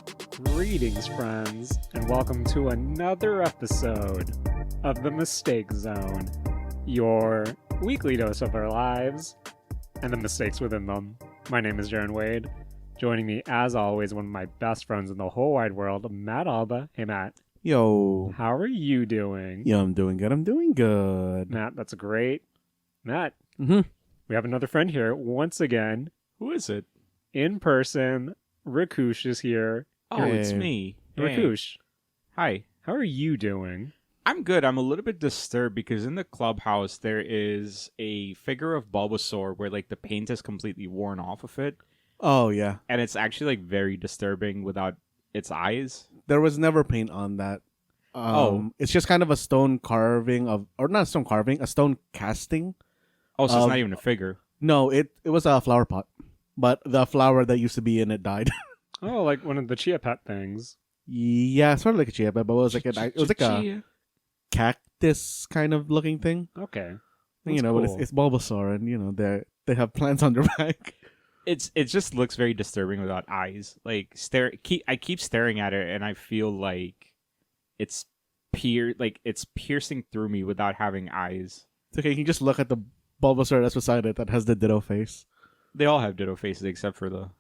Greetings, friends, and welcome to another episode of The Mistake Zone, your weekly dose of our lives and the mistakes within them. My name is Jaren Wade. Joining me, as always, one of my best friends in the whole wide world, Matt Alba. Hey, Matt. Yo. How are you doing? Yeah, I'm doing good. Matt, that's great. Matt, Mm-hmm. we have another friend here once again. Who is it? In person, Rakush is here. Oh, it's Hey. me. Hey. Rakush, Hi. how are you doing? I'm good. I'm a little bit disturbed because in the clubhouse there is a figure of Bulbasaur where like the paint is completely worn off of it, Oh, yeah. and it's actually like very disturbing without its eyes. There was never paint on that. It's just kind of a stone carving or not a stone carving, a stone casting. Oh, so it's not even a figure. No, it was a flower pot, but the flower that used to be in it died. Oh, like one of the Chia Pet things. Yeah, sort of like a chia pet, but it was like a Chia. cactus kind of looking thing. Okay. But cool. it's Bulbasaur, and they have plants on their back. It just looks very disturbing without eyes. Like I keep staring at it, and I feel like it's piercing through me without having eyes. It's okay. You can just look at the Bulbasaur that's beside it that has the ditto face. They all have ditto faces except for the.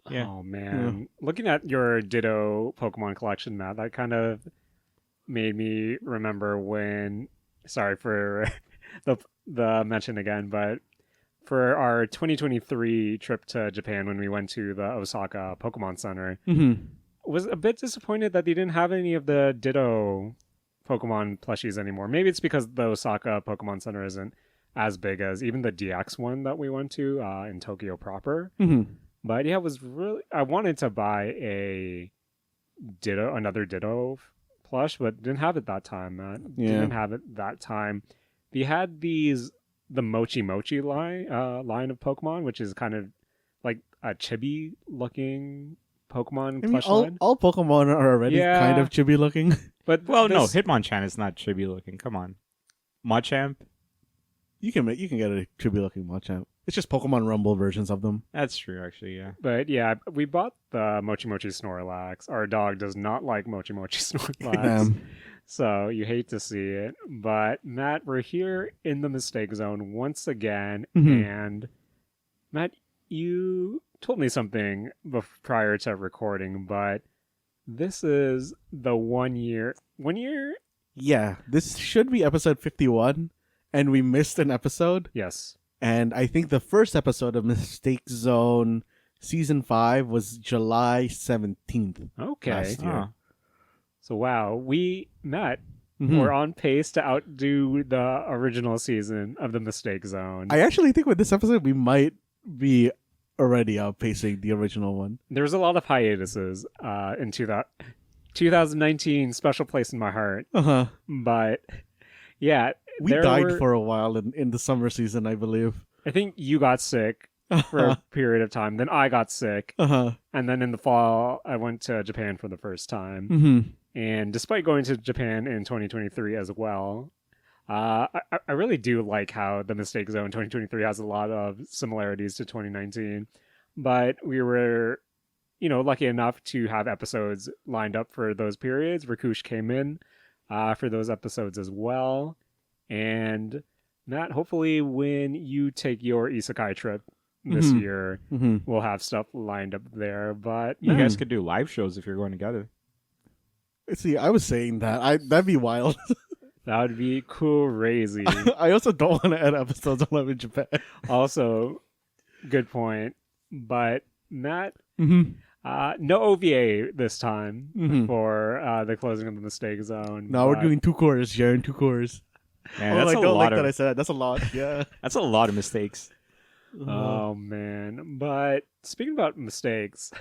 Yeah. Oh, man. Looking at your Ditto Pokemon collection, Matt, that kind of made me remember when... Sorry for the mention again, but for our 2023 trip to Japan when we went to the Osaka Pokemon Center, Mm-hmm. was a bit disappointed that they didn't have any of the Ditto Pokemon plushies anymore. Maybe it's because the Osaka Pokemon Center isn't as big as even the DX one that we went to in Tokyo proper. Mm-hmm. But yeah, I wanted to buy another Ditto plush, but didn't have it that time, man. Yeah. Didn't have it that time. They had the Mochi Mochi line of Pokemon, which is kind of like a chibi looking Pokemon I mean, plush line. all Pokemon are already Yeah. kind of chibi looking. But Well, no, this- Hitmonchan is not chibi looking. Come on, Machamp. You can get a chibi looking Machamp. It's just Pokemon Rumble versions of them. That's true, actually. Yeah. But yeah, we bought the Mochi Mochi Snorlax. Our dog does not like Mochi Mochi Snorlax. Damn. So you hate to see it. But Matt, we're here in the mistake zone once again. Mhm. And Matt, you told me something prior to recording, but this is the 1 year. 1 year? Yeah, this should be episode 51, and we missed an episode. Yes. And I think the first episode of Mistake Zone Season 5 was July 17th. Okay. Last year. Huh. So wow, Matt, Mhm. we're on pace to outdo the original season of the Mistake Zone. I actually think with this episode, we might be already outpacing the original one. There was a lot of hiatuses in 2019, special place in my heart. Uh-huh. But yeah, We there died were- for a while in the summer season, I believe. I think you got sick for a period of time. Then I got sick, Uh-huh. and then in the fall, I went to Japan for the first time. Mm-hmm. And despite going to Japan in 2023 as well, I really do like how the Mistake Zone 2023 has a lot of similarities to 2019. But we were, lucky enough to have episodes lined up for those periods. Rakush came in for those episodes as well. And Matt, hopefully when you take your isekai trip this Mhm. year, Mm-hmm. we'll have stuff lined up there. But You Matt, guys could do live shows if you're going together. See, I was saying that'd be wild. that would be crazy. I also don't want to add episodes while I'm in Japan. Also, good point. But Matt, Mm-hmm. no OVA this time Mhm. for the closing of the Mistake Zone. No, we're but- doing 2 cores, Jaren, 2 cores. Man, Oh, that's I a don't lot like that I of said that. That's a lot. Yeah. that's a lot of mistakes. Oh man! But speaking about mistakes,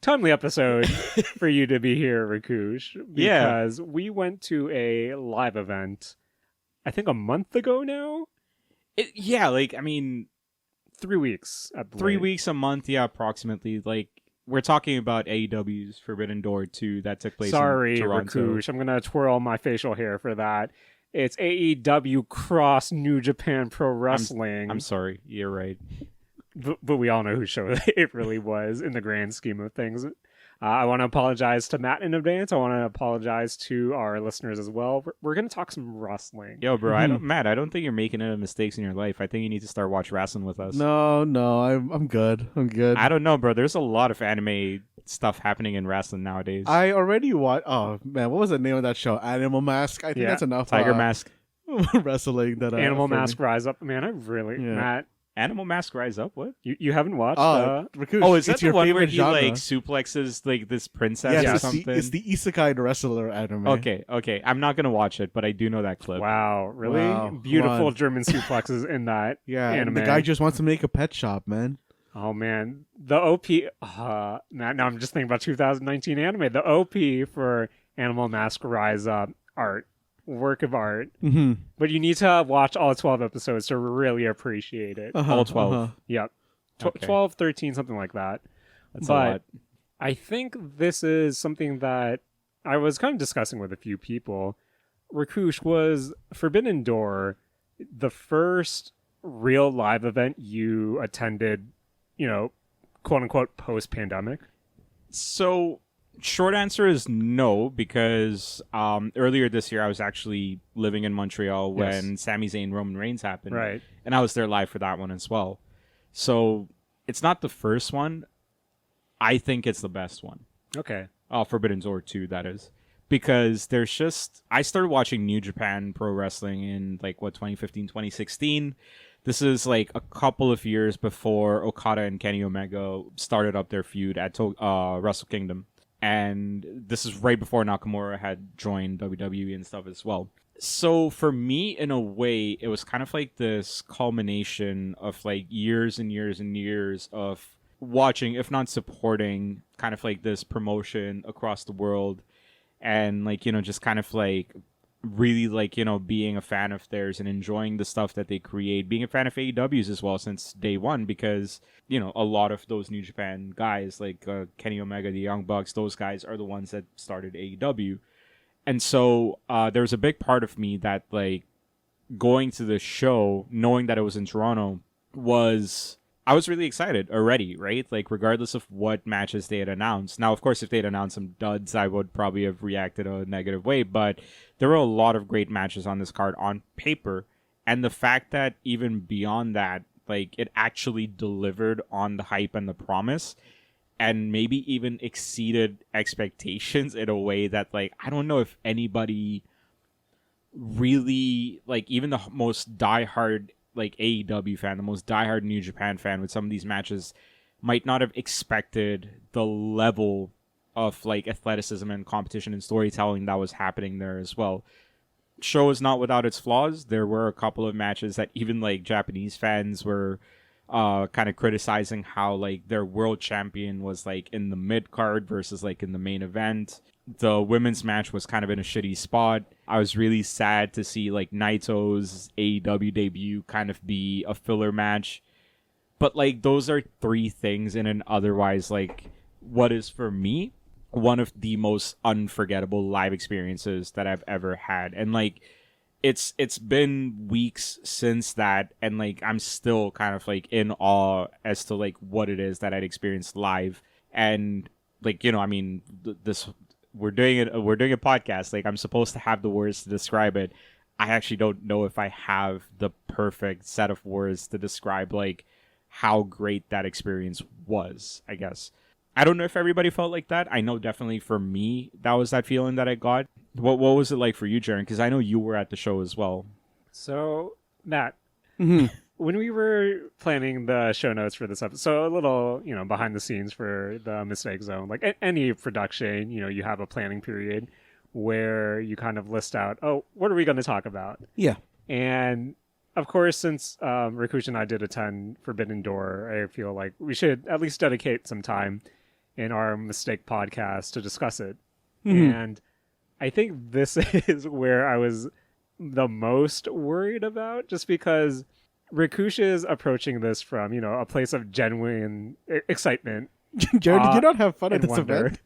timely episode for you to be here, Rakush, Yeah. because we went to a live event. I think a month ago now. Yeah, like I mean, 3 weeks. At the 3 late. weeks a month, yeah, approximately. Like we're talking about AEW's Forbidden Door 2 that took place Sorry, in Toronto. Rakush. I'm gonna twirl my facial hair for that. It's AEW Cross New Japan Pro Wrestling. I'm sorry, you're right. But we all know whose show it really was in the grand scheme of things. I want to apologize to Matt in advance. I want to apologize to our listeners as well. We're going to talk some wrestling. Yo, bro, Matt, I don't think you're making any mistakes in your life. I think you need to start watch wrestling with us. No, I'm good. I'm good. I don't know, bro. There's a lot of anime stuff happening in wrestling nowadays. I already watched. Oh man, what was the name of that show? Animal Mask. I think that's enough. Tiger Mask. Wrestling that Animal Mask Rise Up. Man, I really Matt. Animal Mask Rise Up? What? You haven't watched? Rakush, oh, is that the your one where favorite he genre. like suplexes like this princess Yes, or it's something? it's the isekai wrestler anime. Okay. I'm not gonna watch it, but I do know that clip. Wow, really Wow, beautiful come on. German suplexes in that anime. The guy just wants to make a pet shop, man. Oh man, the OP. Now I'm just thinking about 2019 anime. The OP for Animal Mask Rise Up work of art. Mm-hmm. But you need to watch all 12 episodes to really appreciate it. All 12. Yep, Okay. 12, 13, something like that. That's But a lot. I think this is something that I was kind of discussing with a few people. Rakush, was Forbidden Door the first real live event you attended, quote unquote, post pandemic? So, short answer is no, because earlier this year I was actually living in Montreal when Sami Zayn Roman Reigns happened. Right. And I was there live for that one as well. So, it's not the first one. I think it's the best one. Okay. Forbidden Door 2, that is. Because there's just... I started watching New Japan Pro Wrestling in, 2015, 2016. This is, a couple of years before Okada and Kenny Omega started up their feud at Wrestle Kingdom. And this is right before Nakamura had joined WWE and stuff as well. So for me, in a way, it was kind of like this culmination of, years and years and years of watching, if not supporting, kind of this promotion across the world, and just kind of really being a fan of theirs and enjoying the stuff that they create, being a fan of AEW's as well since day one, because a lot of those New Japan guys Kenny Omega, the Young Bucks, those guys are the ones that started AEW. And so there was a big part of me that going to the show, knowing that it was in Toronto, I was really excited already, right? Regardless of what matches they had announced. Now, of course, if they had announced some duds, I would probably have reacted a negative way. But there were a lot of great matches on this card on paper. And the fact that even beyond that, it actually delivered on the hype and the promise, and maybe even exceeded expectations in a way that, I don't know if anybody really, even the most diehard AEW fan, the most diehard New Japan fan with some of these matches might not have expected the level of athleticism and competition and storytelling that was happening there as well. Show is not without its flaws. There were a couple of matches that even Japanese fans were kind of criticizing how their world champion was in the mid card versus in the main event. The women's match was kind of in a shitty spot. I was really sad to see Naito's AEW debut kind of be a filler match. But those are three things in an otherwise what is for me one of the most unforgettable live experiences that I've ever had. And it's been weeks since that, and I'm still kind of in awe as to what it is that I'd experienced live. And this we're doing a podcast. I'm supposed to have the words to describe it. I actually don't know if I have the perfect set of words to describe how great that experience was, I guess. I don't know if everybody felt like that. I know definitely for me, that was that feeling that I got. What was it like for you, Jaren? Because I know you were at the show as well. So, Matt, when we were planning the show notes for this episode, so a little, behind the scenes for the Mistake Zone, any production, you have a planning period where you kind of list out, what are we going to talk about? Yeah. And of course, since Rakush and I did attend Forbidden Door, I feel like we should at least dedicate some time in our Mistake podcast to discuss it. And I think this is where I was the most worried about, just because Rakush is approaching this from, a place of genuine excitement. Jared, did you not have fun at and this wonder. event?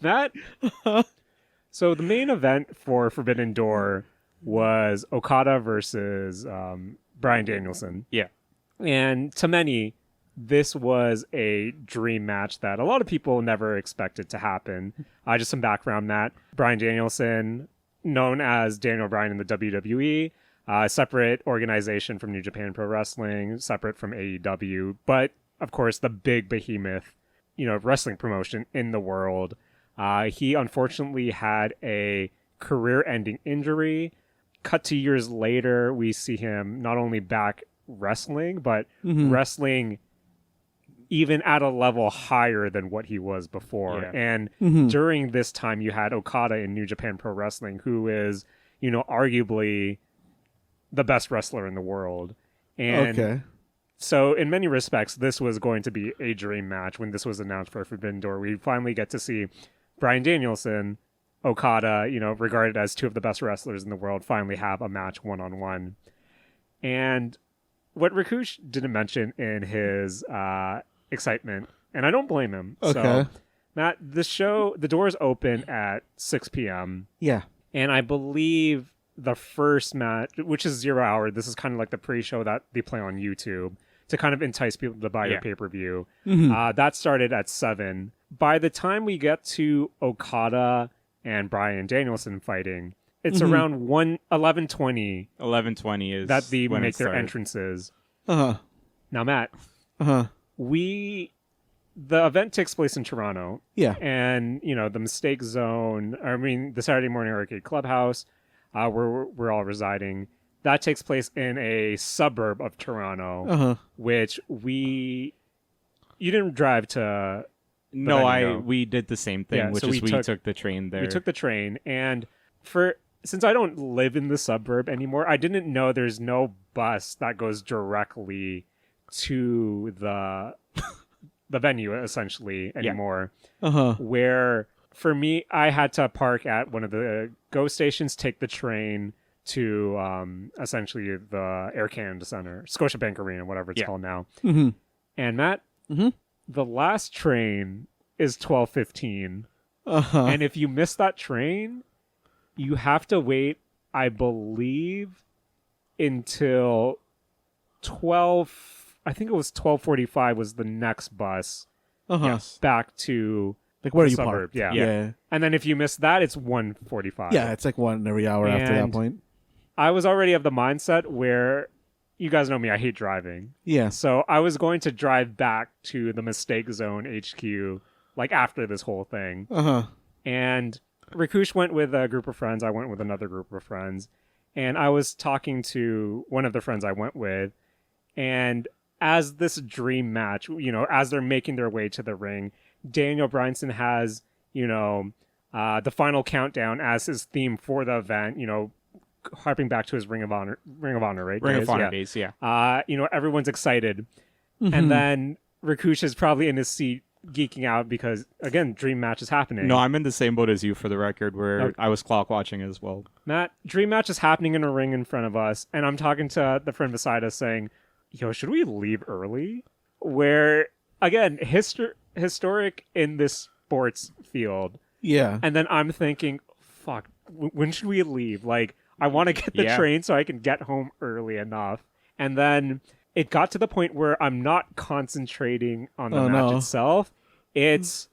Matt? So the main event for Forbidden Door was Okada versus Bryan Danielson. Yeah. And to many, this was a dream match that a lot of people never expected to happen. Just some background, Matt. Bryan Danielson, known as Daniel Bryan in the WWE, separate organization from New Japan Pro Wrestling, separate from AEW, but of course the big behemoth, wrestling promotion in the world. He unfortunately had a career-ending injury. Cut to years later, we see him not only back wrestling, but wrestling even at a level higher than what he was before. Yeah. And during this time, you had Okada in New Japan Pro Wrestling, who is, arguably the best wrestler in the world. And so in many respects, this was going to be a dream match when this was announced for Forbidden Door. We finally get to see Bryan Danielson, Okada, regarded as two of the best wrestlers in the world, finally have a match one-on-one. And what Rakush didn't mention in his excitement, and I don't blame him. Okay. So, Matt, the doors open at 6 p.m. Yeah. And I believe the first match, which is 0 hour, this is kind of like the pre-show that they play on YouTube to kind of entice people to buy your pay-per-view. That started at 7. By the time we get to Okada and Bryan Danielson fighting, it's around 11:20. 11:20 is that they when make it their started. entrances. Uh-huh. Now, Matt, Uh-huh. the event takes place in Toronto. Yeah. And, the Mistake Zone, the Saturday Morning Arcade Clubhouse, where we're all residing, that takes place in a suburb of Toronto, which you didn't drive to. No, we did the same thing, Yeah, which so is we we took the train there. We took the train, and since I don't live in the suburb anymore, I didn't know there's no bus that goes directly to the venue essentially anymore. Where for me, I had to park at one of the GO stations, take the train to essentially the Air Canada Center, Scotiabank Arena, whatever it's called now. And Matt, the last train is 12:15. And if you miss that train, you have to wait, I believe, until 12. I think it was 12:45 was the next bus Yes. back to Like where the you suburb. parked. Yeah. Yeah. And then if you miss that, it's 1:45. Yeah, it's like one every hour after that And- point. I was already of the mindset where, you guys know me, I hate driving. Yeah. So I was going to drive back to the Mistake Zone HQ like after this whole thing. And Rakush went with a group of friends. I went with another group of friends. And I was talking to one of the friends I went with. And as this dream match, as they're making their way to the ring, Daniel Bryanson has, the final countdown as his theme for the event, harping back to his Ring of Honor, right? Ring of Honor days. days, yeah. Everyone's excited. And then Rakush is probably in his seat geeking out because, again, dream match is happening. No, I'm in the same boat as you for the record, where Okay. I was clock watching as well. Matt, dream match is happening in a ring in front of us, and I'm talking to the friend beside us saying, yo, should we leave early? Where, again, historic in this sports field. Yeah. And then I'm thinking, fuck, when should we leave? Like, I want to get the Yeah. train so I can get home early enough. And then it got to the point where I'm not concentrating on the match itself. It's,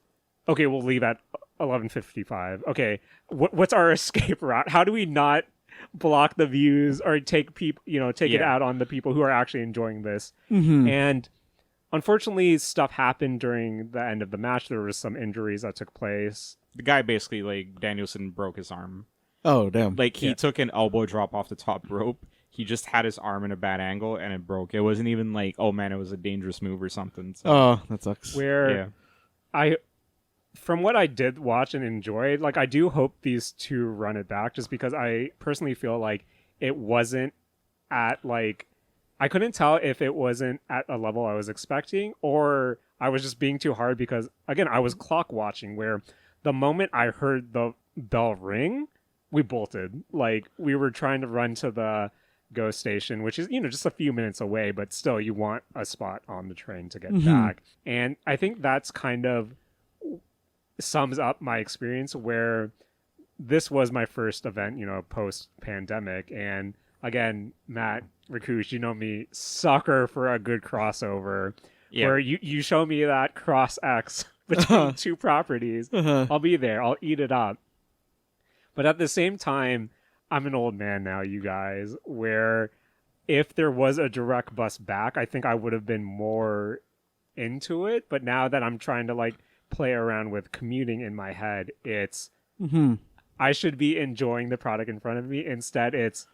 okay, we'll leave at 11:55. Okay, what's our escape route? How do we not block the views or take people, it out on the people who are actually enjoying this? And unfortunately, stuff happened during the end of the match. There were some injuries that took place. The guy basically, like, Danielson broke his arm. Oh, damn. Like, he took an elbow drop off the top rope. He just had his arm in a bad angle, and it broke. It wasn't even like, oh, man, it was a dangerous move or something. So, Oh, that sucks. Where from what I did watch and enjoyed, like, I do hope these two run it back, just because I personally feel like it wasn't at, like, I couldn't tell if it wasn't at a level I was expecting, or I was just being too hard because, again, I was clock watching, where the moment I heard the bell ring, we bolted. Like, we were trying to run to the GO station, which is, just a few minutes away, but still, you want a spot on the train to get back. And I think that's kind of sums up my experience, where this was my first event, post-pandemic. And again, Matt, Rakush, you know me, sucker for a good crossover. Yeah. where you show me that cross X between two properties, I'll be there. I'll eat it up. But at the same time, I'm an old man now, you guys, where if there was a direct bus back, I think I would have been more into it. But now that I'm trying to like play around with commuting in my head, it's I should be enjoying the product in front of me. Instead, it's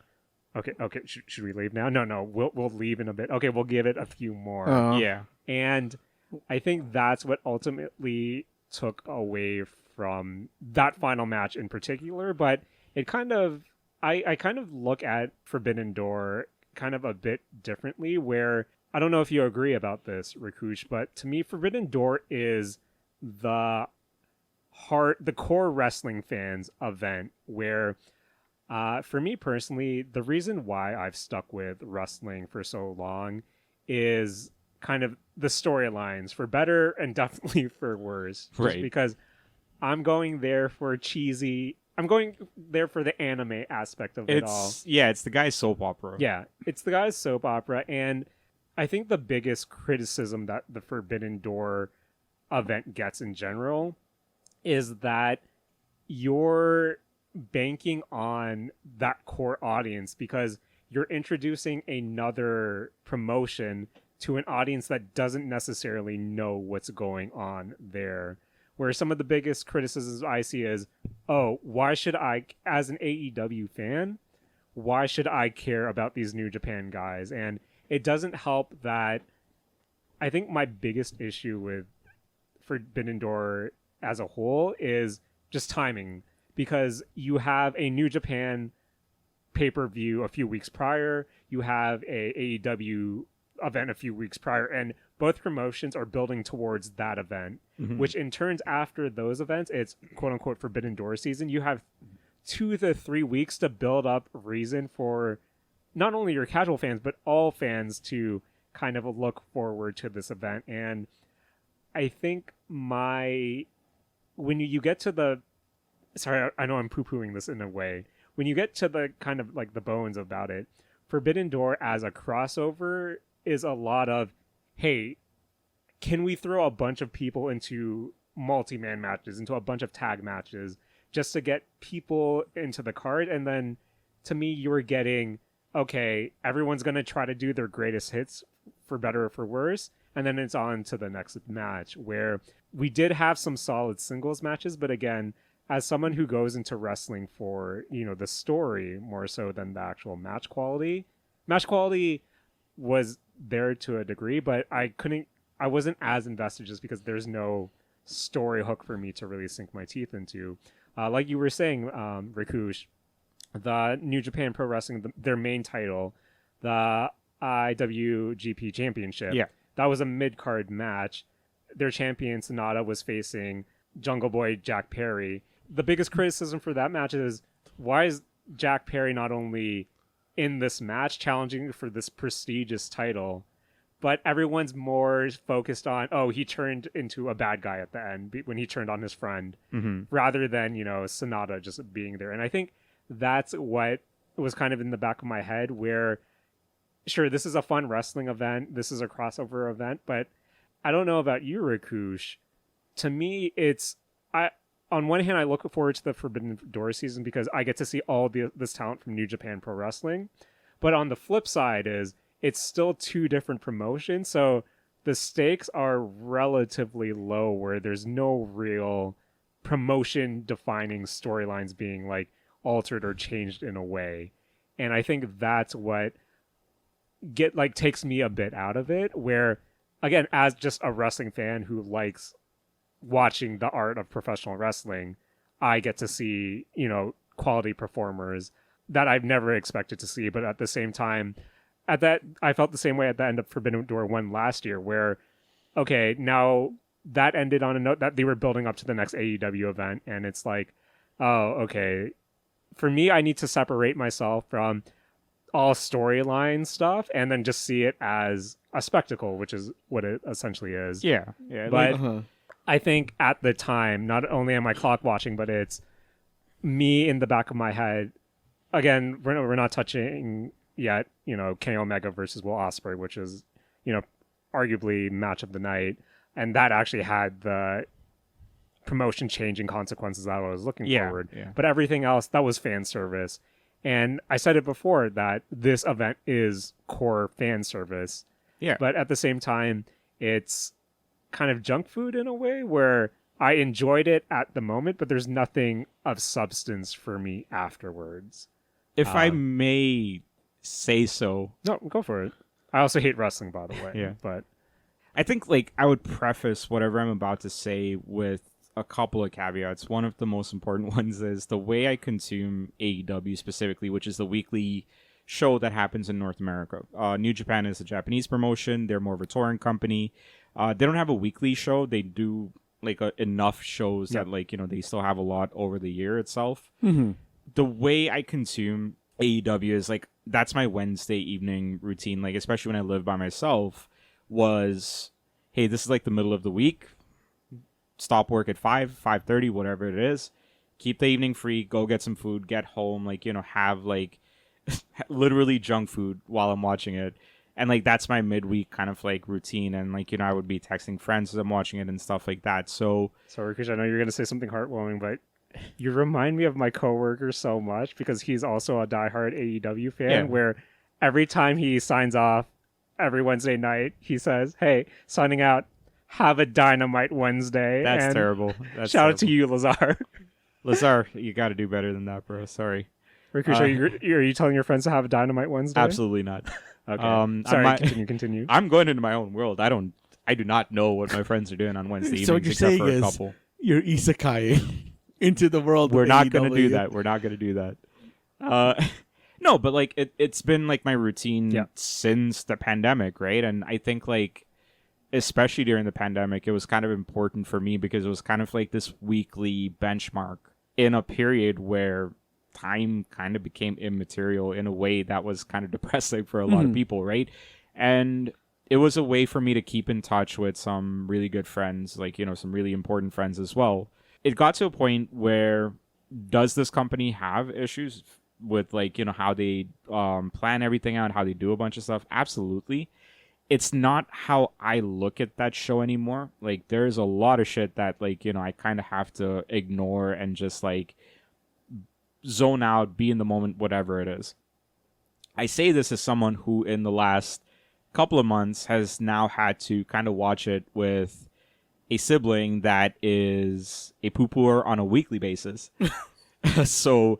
okay. Should we leave now? No. We'll leave in a bit. Okay, we'll give it a few more. Yeah. And I think that's what ultimately took away from that final match in particular. But it kind of, I kind of look at Forbidden Door kind of a bit differently, where I don't know if you agree about this, Rakush, but to me, Forbidden Door is the core wrestling fans event where, for me personally, the reason why I've stuck with wrestling for so long is kind of the storylines, for better and definitely for worse. Just Right. because I'm going there for I'm going there for the anime aspect of it all. It's the guy's soap opera. Yeah, it's the guy's soap opera, and I think the biggest criticism that the Forbidden Door event gets in general is that you're banking on that core audience because you're introducing another promotion to an audience that doesn't necessarily know what's going on there. Where some of the biggest criticisms I see is, oh, why should I, as an AEW fan, why should I care about these New Japan guys? And it doesn't help that I think my biggest issue with Forbidden Door as a whole is just timing, because you have a New Japan pay-per-view a few weeks prior, you have a AEW event a few weeks prior, and both promotions are building towards that event, which in turns after those events, it's quote-unquote Forbidden Door season. You have 2 to 3 weeks to build up reason for not only your casual fans, but all fans to kind of look forward to this event. And I think when you get to the, sorry, I know I'm poo-pooing this in a way. When you get to the kind of like the bones about it, Forbidden Door as a crossover is a lot of, hey, can we throw a bunch of people into multi-man matches, into a bunch of tag matches, just to get people into the card? And then, to me, you're getting, okay, everyone's going to try to do their greatest hits, for better or for worse, and then it's on to the next match, where we did have some solid singles matches, but again, as someone who goes into wrestling for, the story more so than the actual match quality was there to a degree, but I wasn't as invested just because there's no story hook for me to really sink my teeth into. Like you were saying, Rakush, the New Japan Pro Wrestling, their main title, the IWGP Championship. Yeah. That was a mid-card match. Their champion, Sonata, was facing Jungle Boy Jack Perry. The biggest criticism for that match is, why is Jack Perry not only in this match challenging for this prestigious title, but everyone's more focused on, oh, he turned into a bad guy at the end when he turned on his friend, rather than, Sonata just being there. And I think that's what was kind of in the back of my head, where, sure, this is a fun wrestling event, this is a crossover event, but I don't know about you, Rakush. To me, on one hand, I look forward to the Forbidden Door season because I get to see all this talent from New Japan Pro Wrestling. But on the flip side it's still 2 different promotions, so the stakes are relatively low, where there's no real promotion-defining storylines being like altered or changed in a way. And I think that's what takes me a bit out of it, where, again, as just a wrestling fan who likes watching the art of professional wrestling, I get to see, quality performers that I've never expected to see. But at the same time, I felt the same way at the end of Forbidden Door 1 last year, where, okay, now that ended on a note that they were building up to the next AEW event, and it's like, oh, okay. For me, I need to separate myself from all storyline stuff and then just see it as a spectacle, which is what it essentially is. Yeah. But I think at the time, not only am I clock watching, but it's me in the back of my head. Again, we're not touching yet, Kenny Omega versus Will Ospreay, which is, arguably match of the night, and that actually had the promotion changing consequences that I was looking forward. Yeah. But everything else, that was fan service. And I said it before that this event is core fan service. Yeah. But at the same time, it's kind of junk food in a way where I enjoyed it at the moment, but there's nothing of substance for me afterwards. If I may say so. No, go for it. I also hate wrestling, by the way. Yeah. But I think like I would preface whatever I'm about to say with a couple of caveats. One of the most important ones is the way I consume AEW specifically, which is the weekly show that happens in North America. New Japan is a Japanese promotion. They're more of a touring company. They don't have a weekly show. They do like enough shows that like, you know, they still have a lot over the year itself. Mm-hmm. The way I consume AEW is like, that's my Wednesday evening routine. Like, especially when I live by myself was, hey, this is like the middle of the week. Stop work at 5:30, whatever it is. Keep the evening free. Go get some food. Get home. Like, you know, have like literally junk food while I'm watching it. And like, that's my midweek kind of like routine. And like, you know, I would be texting friends as I'm watching it and stuff like that. So, sorry, Rakush, I know you're going to say something heartwarming, but you remind me of my coworker so much because he's also a diehard AEW fan where every time he signs off every Wednesday night, he says, hey, signing out, have a Dynamite Wednesday. That's and terrible. That's shout out terrible. to you, Lazar. Lazar, you got to do better than that, bro. Sorry. Rakush, are you telling your friends to have a Dynamite Wednesday? Absolutely not. Okay. Sorry, continue. I'm going into my own world. I do not know what my friends are doing on Wednesday So evenings what you're except for saying a is couple. you're isekai into the world. We're of not going to do AEW. that. We're not going to do that. No, but like it's been like my routine since the pandemic, right? And I think like especially during the pandemic, it was kind of important for me because it was kind of like this weekly benchmark in a period where time kind of became immaterial in a way that was kind of depressing for a lot of people, right? And it was a way for me to keep in touch with some really good friends, like, you know, some really important friends as well. It got to a point where, does this company have issues with, like, you know, how they plan everything out, how they do a bunch of stuff? Absolutely. It's not how I look at that show anymore. Like, there's a lot of shit that, like, you know, I kind of have to ignore and just, like, zone out, be in the moment, whatever it is. I say this as someone who in the last couple of months has now had to kind of watch it with a sibling that is a poo-pooer on a weekly basis. So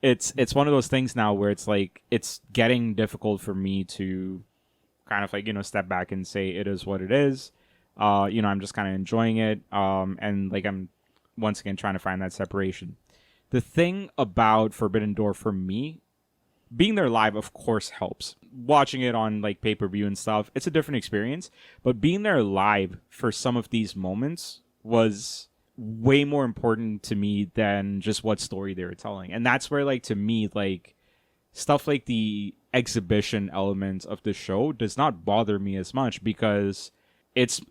it's one of those things now where it's like it's getting difficult for me to kind of like, you know, step back and say it is what it is. You know, I'm just kind of enjoying it. And like I'm once again trying to find that separation. The thing about Forbidden Door for me, being there live, of course, helps. Watching it on like pay-per-view and stuff, it's a different experience. But being there live for some of these moments was way more important to me than just what story they were telling. And that's where, like, to me, like, stuff like the exhibition element of the show does not bother me as much because it's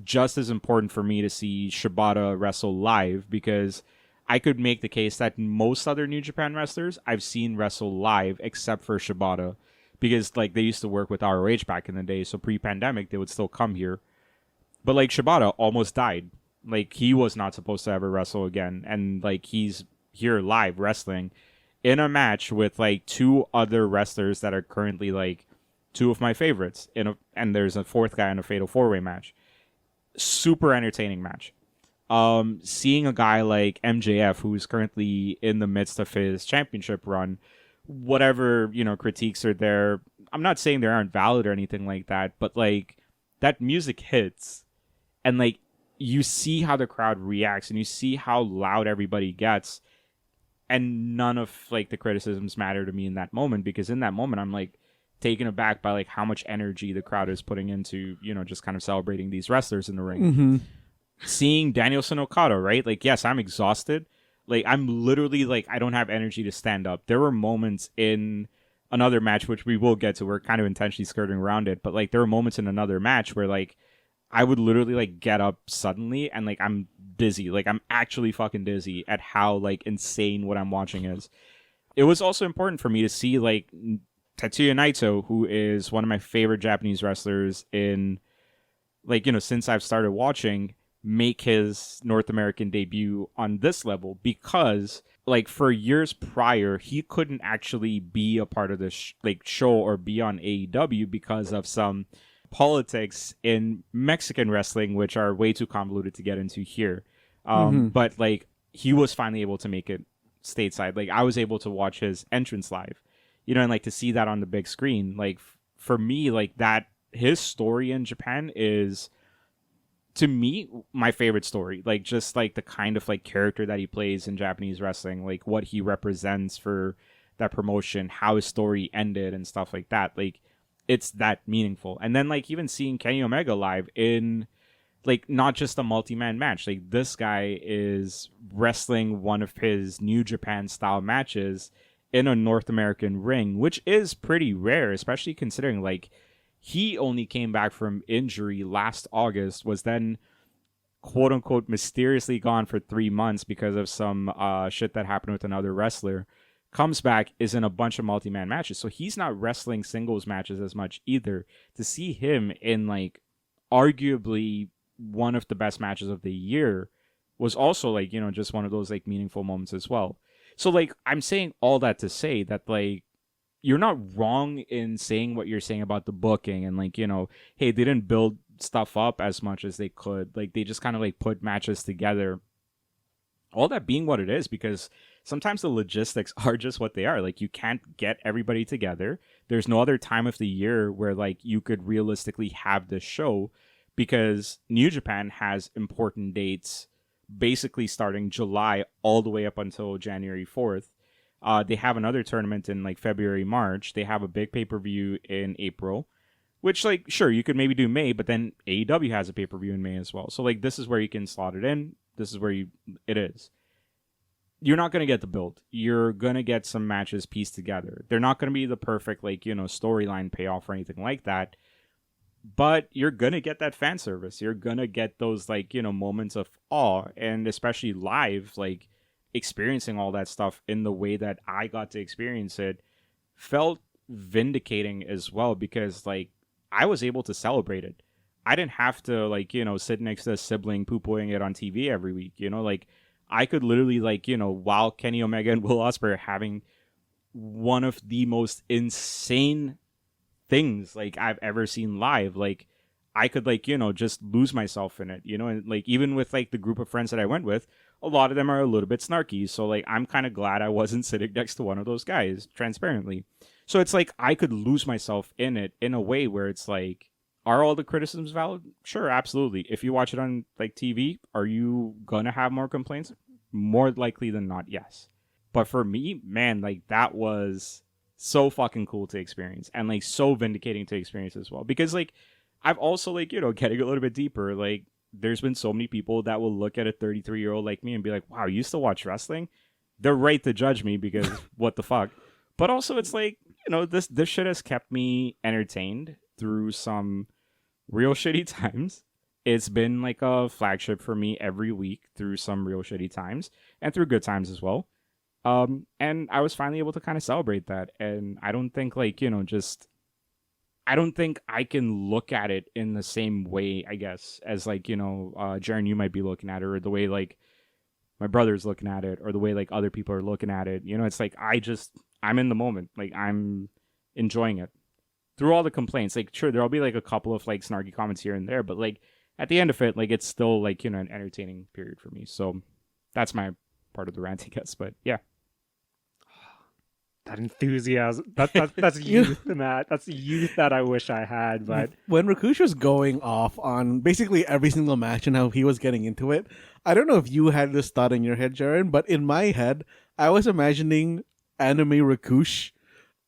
just as important for me to see Shibata wrestle live because I could make the case that most other New Japan wrestlers I've seen wrestle live except for Shibata because like they used to work with ROH back in the day, so pre-pandemic they would still come here. But like Shibata almost died. Like he was not supposed to ever wrestle again, and like he's here live wrestling in a match with like two other wrestlers that are currently like two of my favorites and there's a fourth guy in a fatal 4-way match. Super entertaining match. Seeing a guy like MJF, who's currently in the midst of his championship run, whatever, you know, critiques are there, I'm not saying they aren't valid or anything like that, but like that music hits and like you see how the crowd reacts and you see how loud everybody gets, and none of like the criticisms matter to me in that moment because in that moment I'm like taken aback by like how much energy the crowd is putting into, you know, just kind of celebrating these wrestlers in the ring. Mm-hmm. Seeing Danielson Okada, right? Like, yes, I'm exhausted. Like, I'm literally, like, I don't have energy to stand up. There were moments in another match, which we will get to. We're kind of intentionally skirting around it. But, like, there were moments in another match where, like, I would literally, like, get up suddenly and, like, I'm dizzy. Like, I'm actually fucking dizzy at how, like, insane what I'm watching is. It was also important for me to see, like, Tetsuya Naito, who is one of my favorite Japanese wrestlers in like, since I've started watching, make his North American debut on this level, because like for years prior, he couldn't actually be a part of this show or be on AEW because of some politics in Mexican wrestling, which are way too convoluted to get into here. But like he was finally able to make it stateside. Like I was able to watch his entrance live, and like to see that on the big screen. Like for me, like that his story in Japan is, to me, my favorite story. Like just like the kind of like character that he plays in Japanese wrestling, like what he represents for that promotion, how his story ended and stuff like that. Like it's that meaningful. And then like even seeing Kenny Omega live in like not just a multi-man match, like this guy is wrestling one of his New Japan style matches in a North American ring, which is pretty rare, especially considering like he only came back from injury last August, was then quote unquote mysteriously gone for 3 months because of some shit that happened with another wrestler. Comes back, is in a bunch of multi-man matches. So he's not wrestling singles matches as much either. To see him in like arguably one of the best matches of the year was also like, just one of those like meaningful moments as well. So like I'm saying all that to say that like you're not wrong in saying what you're saying about the booking and like, hey, they didn't build stuff up as much as they could. Like they just kind of like put matches together. All that being what it is, because sometimes the logistics are just what they are. Like you can't get everybody together. There's no other time of the year where like you could realistically have this show, because New Japan has important dates basically starting July all the way up until January 4th. They have another tournament in like February, March. They have a big pay-per-view in April, which like, sure, you could maybe do May, but then AEW has a pay-per-view in May as well. So like, this is where you can slot it in. This is where it is. You're not going to get the build. You're going to get some matches pieced together. They're not going to be the perfect, like, storyline payoff or anything like that. But you're going to get that fan service. You're going to get those, like, moments of awe. And especially live, like, experiencing all that stuff in the way that I got to experience it felt vindicating as well, because like I was able to celebrate it. I didn't have to like, sit next to a sibling poo-pooing it on TV every week, like I could literally like, while Kenny Omega and Will Ospreay are having one of the most insane things like I've ever seen live, like I could like, just lose myself in it, and like even with like the group of friends that I went with, a lot of them are a little bit snarky. So like I'm kind of glad I wasn't sitting next to one of those guys, transparently. So it's like I could lose myself in it in a way where it's like, are all the criticisms valid? Sure, absolutely. If you watch it on like TV, are you gonna have more complaints? More likely than not, yes. But for me, man, like that was so fucking cool to experience, and like so vindicating to experience as well. Because like I've also like, getting a little bit deeper, like there's been so many people that will look at a 33-year-old like me and be like, wow, you used to watch wrestling? They're right to judge me because what the fuck? But also it's like, this shit has kept me entertained through some real shitty times. It's been like a flagship for me every week through some real shitty times and through good times as well. And I was finally able to kind of celebrate that. And I don't think like, I don't think I can look at it in the same way, I guess, as like, Jaren, you might be looking at it, or the way like my brother's looking at it, or the way like other people are looking at it. It's like I'm in the moment. Like I'm enjoying it through all the complaints. Like sure, there'll be like a couple of like snarky comments here and there, but like at the end of it, like it's still like, an entertaining period for me. So that's my part of the rant, I guess. But yeah. That enthusiasm, that's youth, Matt. That's youth that I wish I had. But when Rakush was going off on basically every single match and how he was getting into it, I don't know if you had this thought in your head, Jaren, but in my head, I was imagining anime Rakush.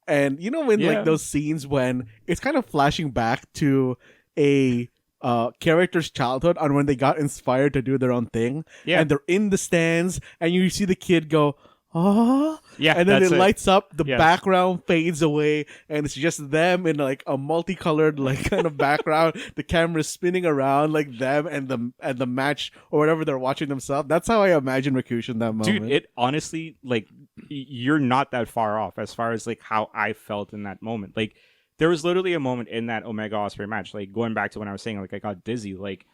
And when like those scenes when it's kind of flashing back to a character's childhood on when they got inspired to do their own thing. Yeah. And they're in the stands and you see the kid go, oh, yeah, and then it lights up, the background fades away, and it's just them in like a multicolored like kind of background. The camera's spinning around like them and the match or whatever they're watching themselves. That's how I imagine Rakush in that moment. Dude, it honestly, like, you're not that far off as far as like how I felt in that moment. Like there was literally a moment in that Omega Ospreay match, like going back to when I was saying, like I got dizzy. Like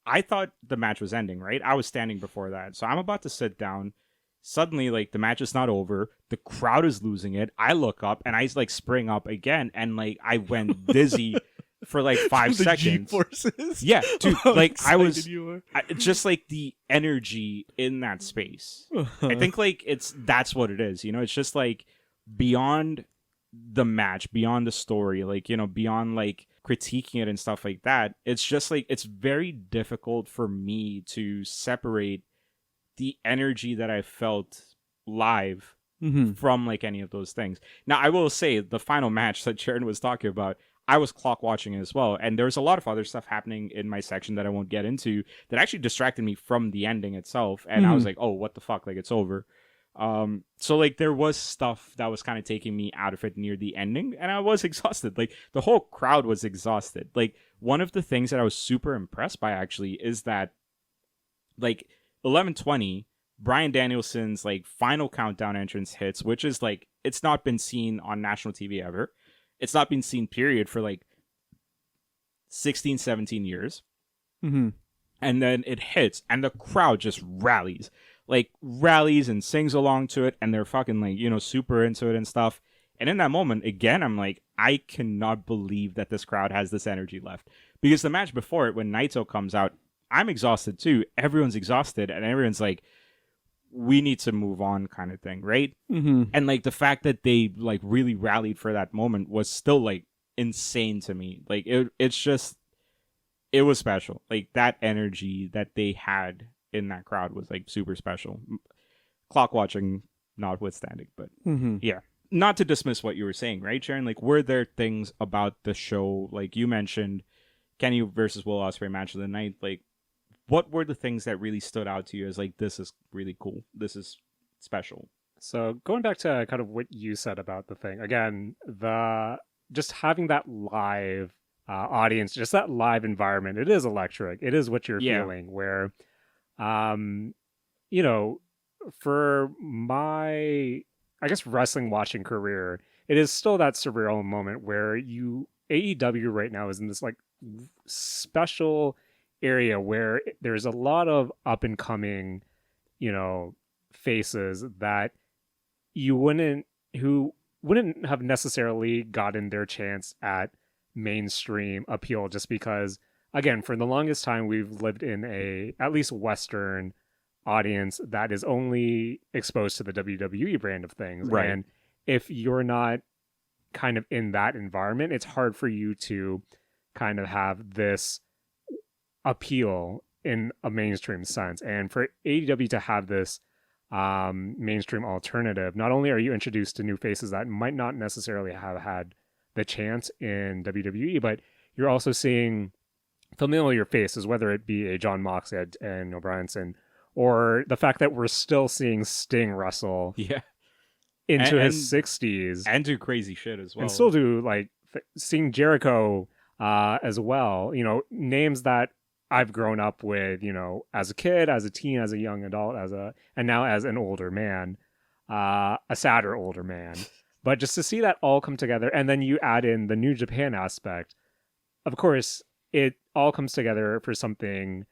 I thought the match was ending, right? I was standing before that, so I'm about to sit down. Suddenly, like the match is not over. The crowd is losing it. I look up and I like spring up again, and like I went dizzy for like 5 The seconds. G-forces. Yeah, dude. How Like I was, excited you were. just like the energy in that space. I think like that's what it is. You know, it's just like beyond the match, beyond the story, like, you know, beyond like critiquing it and stuff like that. It's just like it's very difficult for me to separate the energy that I felt live Mhm. from like any of those things. Now, I will say the final match that Jaren was talking about, I was clock watching as well, and there's a lot of other stuff happening in my section that I won't get into that actually distracted me from the ending itself, and I was like, oh, what the fuck, like it's over. So like there was stuff that was kind of taking me out of it near the ending, and I was exhausted. Like the whole crowd was exhausted. Like one of the things that I was super impressed by actually is that like 11:20, Bryan Danielson's like final countdown entrance hits, which is like it's not been seen on national TV ever. It's not been seen period for like 16, 17 years. Mhm. And then it hits and the crowd just rallies. Like rallies and sings along to it, and they're fucking like, you know, super into it and stuff. And in that moment, again, I'm like, I cannot believe that this crowd has this energy left. Because the match before it, when Naito comes out, I'm exhausted too. Everyone's exhausted, and everyone's like, we need to move on kind of thing, right? Mhm. And like the fact that they like really rallied for that moment was still like insane to me. Like it's just, it was special. Like that energy that they had in that crowd was like super special. Clock watching notwithstanding, but Mhm. yeah. Not to dismiss what you were saying, right, Sharon? Like, were there things about the show, like you mentioned, Kenny versus Will Ospreay match of the night? Like, what were the things that really stood out to you as like, this is really cool, this is special? So going back to kind of what you said about the thing again, the just having that live audience, just that live environment, it is electric. It is what you're Yeah. feeling. Where, you know, for my, I guess, wrestling watching career, it is still that surreal moment where AEW right now is in this like special area where there's a lot of up and coming, you know, faces that you wouldn't who wouldn't have necessarily gotten their chance at mainstream appeal just because again for the longest time we've lived in a at least western audience that is only exposed to the WWE brand of things. Right. And if you're not kind of in that environment, it's hard for you to kind of have this appeal in a mainstream sense. And for AEW to have this mainstream alternative, not only are you introduced to new faces that might not necessarily have had the chance in WWE, but you're also seeing familiar faces, whether it be a John Moxley and O'Brienson, or the fact that we're still seeing Sting wrestle Yeah. into And- his 60s And do crazy shit as well. and still do like seeing Jericho as well. You know, names that I've grown up with, you know, as a kid, as a teen, as a young adult, and now as an older man, a sadder older man. But just to see that all come together, and then you add in the New Japan aspect, of course, it all comes together for something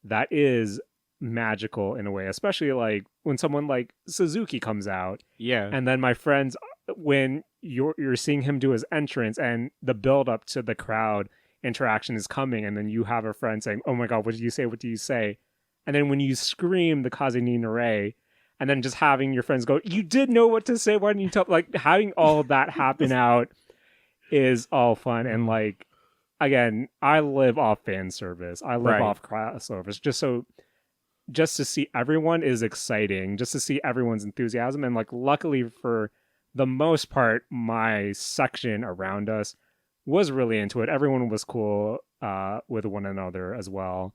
that is magical in a way, especially like when someone like Suzuki comes out. Yeah. And then my friends, when you're seeing him do his entrance and the build up to the crowd interaction is coming, and then you have a friend saying, "Oh my god, what did you say? What do you say?" And then when you scream the Kaze ni Nare, and then just having your friends go, "You did know what to say. Why didn't you tell?" Like having all of that happen out is all fun. And like again, I live off fan service. I live Right. off crossovers. Just to see everyone is exciting, just to see everyone's enthusiasm. And like luckily for the most part, my section around us was really into it. Everyone was cool with one another as well.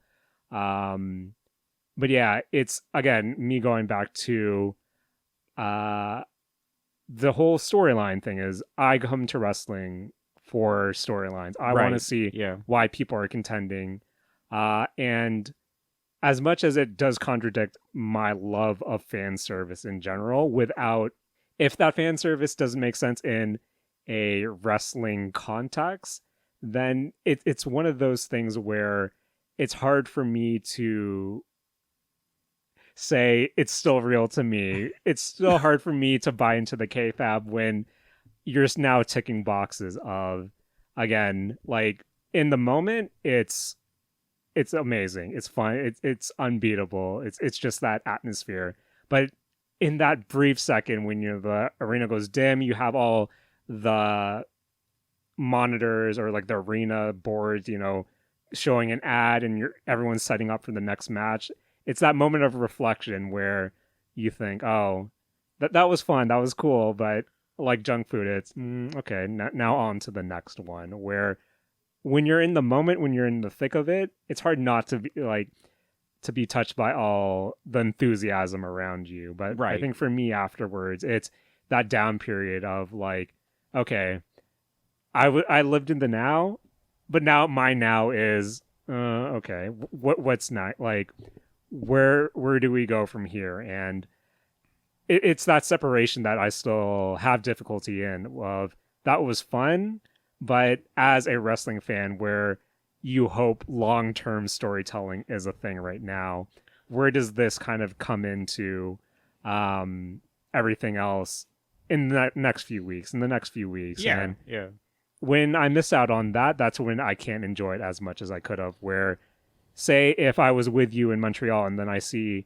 But yeah, it's again me going back to the whole storyline thing is I come to wrestling for storylines. I want to Right. see Yeah. why people are contending. And as much as it does contradict my love of fan service in general, if that fan service doesn't make sense in a wrestling context, then it's one of those things where it's hard for me to say it's still real to me. It's still hard for me to buy into the kayfabe when you're now ticking boxes of, again, like in the moment, it's amazing, it's fun, it's unbeatable, it's just that atmosphere. But in that brief second when the arena goes dim, you have all the monitors or like the arena boards, showing an ad, and everyone's setting up for the next match. It's that moment of reflection where you think, oh, that was fun, that was cool, but like junk food, it's okay, now on to the next one. Where when you're in the moment, when you're in the thick of it, it's hard not to be touched by all the enthusiasm around you. But Right. I think for me afterwards, it's that down period of like, okay, I lived in the now, but now my now is okay. What's not, like, where do we go from here? And it's that separation that I still have difficulty in. Of that was fun, but as a wrestling fan, where you hope long-term storytelling is a thing right now, where does this kind of come into everything else in the next few weeks? Yeah, And yeah. when I miss out on that, that's when I can't enjoy it as much as I could have. Where, say, if I was with you in Montreal and then I see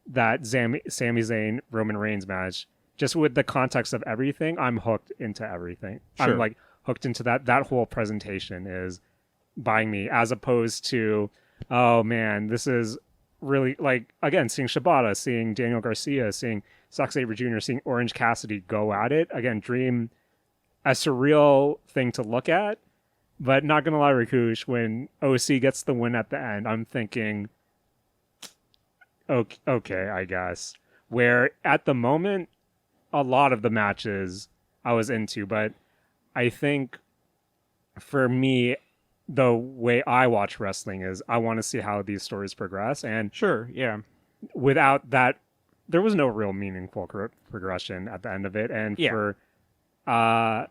that Sami Zayn Roman Reigns match, just with the context of everything, I'm hooked into everything. Sure. I'm like hooked into that whole presentation is buying me, as opposed to, oh man, this is really, like, again, seeing Shibata, seeing Daniel Garcia, seeing Zack Sabre Jr., seeing Orange Cassidy go at it. Again, Dream, a surreal thing to look at, but not gonna lie, Rakush, when OC gets the win at the end, I'm thinking, okay, I guess. Where at the moment, a lot of the matches I was into, but I think for me, the way I watch wrestling is I want to see how these stories progress, and Sure, yeah. without that, there was no real meaningful progression at the end of it. And Yeah. for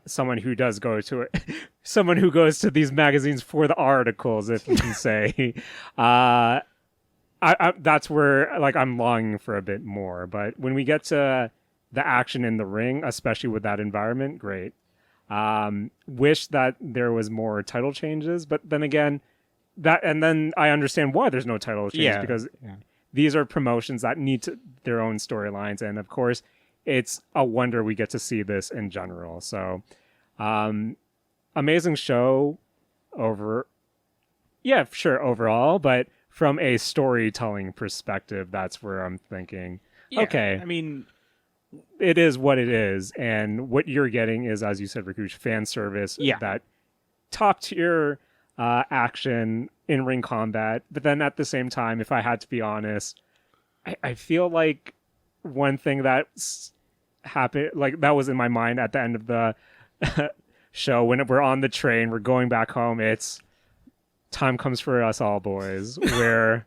someone who does go to it, someone who goes to these magazines for the articles, if you can say, I that's where, like, I'm longing for a bit more. But when we get to the action in the ring, especially with that environment, great. Wish that there was more title changes, but then again, and then I understand why there's no title change, Yeah, because yeah. these are promotions that need their own storylines, and of course, it's a wonder we get to see this in general. So, amazing show overall, but from a storytelling perspective, that's where I'm thinking, Yeah, okay, I mean, it is what it is, and what you're getting is, as you said, Rakush, fan service. Yeah. That top tier action in ring combat. But then at the same time, if I had to be honest, I feel like one thing that's happened, like that was in my mind at the end of the show, when we're on the train, we're going back home. It's time comes for us all, boys. Where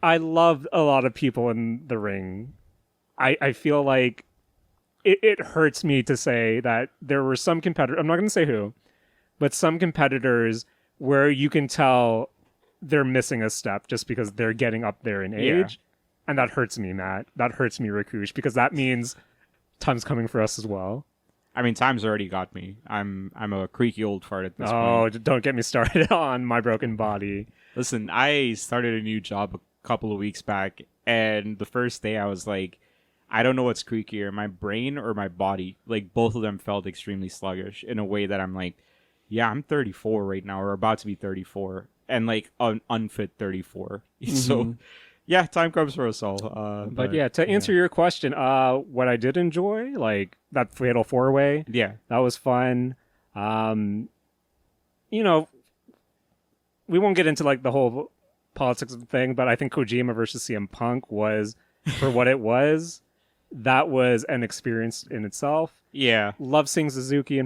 I love a lot of people in the ring. I feel like it hurts me to say that there were some competitors, I'm not going to say who, but some competitors where you can tell they're missing a step just because they're getting up there in age. And that hurts me, Matt. That hurts me, Rakush, because that means time's coming for us as well. I mean, time's already got me. I'm a creaky old fart at this Oh, point. don't get me started on my broken body. Listen, I started a new job a couple of weeks back, and the first day I was like, I don't know what's creakier, my brain or my body. Like, both of them felt extremely sluggish in a way that I'm like, yeah, I'm 34 right now, or about to be 34, and like an unfit 34. So, yeah, time comes for us all. But yeah, to answer your question, what I did enjoy, like that Fatal 4-Way, yeah, that was fun. You know, we won't get into like the whole politics of the thing, but I think Kojima versus CM Punk was, for what it was, that was an experience in itself. yeah, Love seeing Suzuki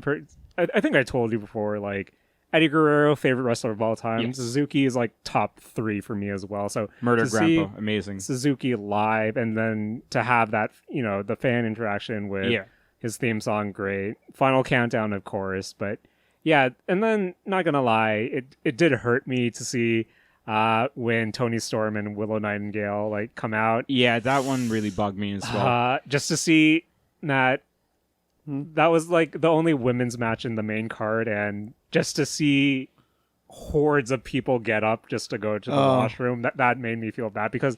I think I told you before, like, Eddie Guerrero, favorite wrestler of all time. Yes. Suzuki is like top 3 for me as well. So Murder to Grandpa, see amazing. Suzuki live, and then to have that, the fan interaction with Yeah. His theme song, great. Final Countdown, of course. But yeah, and then, not gonna lie, it did hurt me to see when Tony Storm and Willow Nightingale like come out. Yeah, that one really bugged me as well. Just to see that was like the only women's match in the main card, and just to see hordes of people get up just to go to the washroom, that made me feel bad, because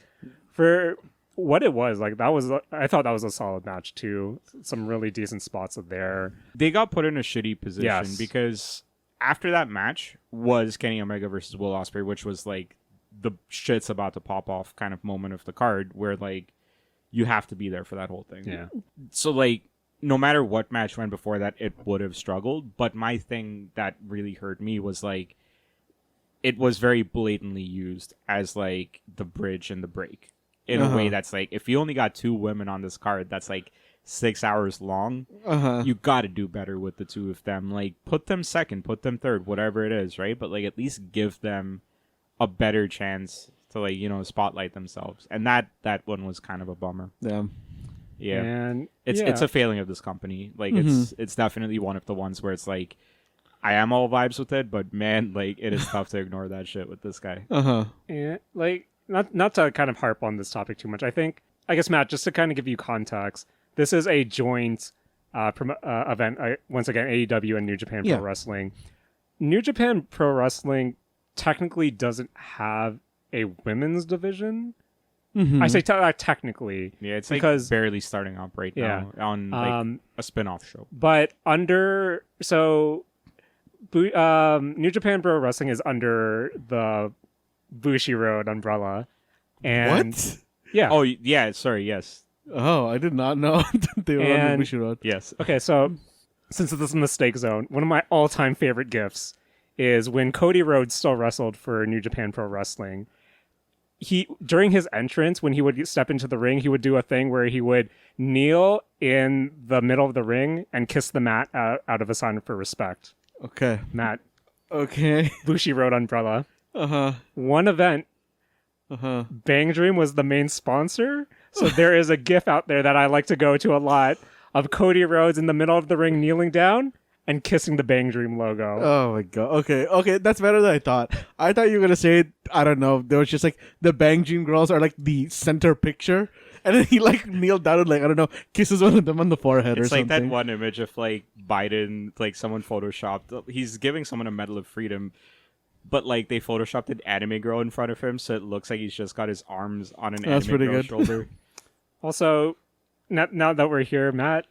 for what it was, like, I thought that was a solid match too. Some really decent spots there. They got put in a shitty position because after that match was Kenny Omega versus Will Ospreay, which was like the shit's about to pop off kind of moment of the card, where like you have to be there for that whole thing. Yeah. So like no matter what match went before that, it would have struggled. But my thing that really hurt me was like it was very blatantly used as like the bridge and the break in a way that's like, if you only got 2 women on this card that's like 6 hours long, you got to do better with the 2 of them. Like, put them second, put them third, whatever it is, right? But like at least give them a better chance to, like, you know, spotlight themselves. And that one was kind of a bummer. Yeah. And it's a failing of this company. Like, it's definitely one of the ones where it's like, I am all vibes with it, but man, like, it is tough to ignore that shit with this guy. And like, not to kind of harp on this topic too much. I guess, Matt, just to kind of give you context, this is a joint event. Once again, AEW and New Japan Pro Wrestling. New Japan Pro Wrestling technically doesn't have a women's division. I say technically. Yeah, it's because like barely starting up right now on like a spin-off show. But New Japan Pro Wrestling is under the Bushiroad umbrella. And what? Yeah. Oh, yeah, sorry, yes. Oh, I did not know that they were on the Bushiroad. Yes. Okay, so since this is Mistake Zone, one of my all-time favorite gifs is when Cody Rhodes still wrestled for New Japan Pro Wrestling. During his entrance, when he would step into the ring, he would do a thing where he would kneel in the middle of the ring and kiss the mat out of a sign for respect. Okay. Matt. Okay. Bushiroad umbrella. Uh-huh. One event, Bang Dream was the main sponsor. So there is a GIF out there that I like to go to a lot of Cody Rhodes in the middle of the ring kneeling down and kissing the Bang Dream logo. Oh my god. Okay, that's better than I thought. I thought you were gonna say, I don't know, there was just like the Bang Dream girls are like the center picture, and then he like kneeled down and like, I don't know, kisses one of them on the forehead or something. It's like that one image of like Biden, like someone photoshopped. He's giving someone a Medal of Freedom, but like they photoshopped an anime girl in front of him, so it looks like he's just got his arms on an anime girl's shoulder. Also, now that we're here, Matt,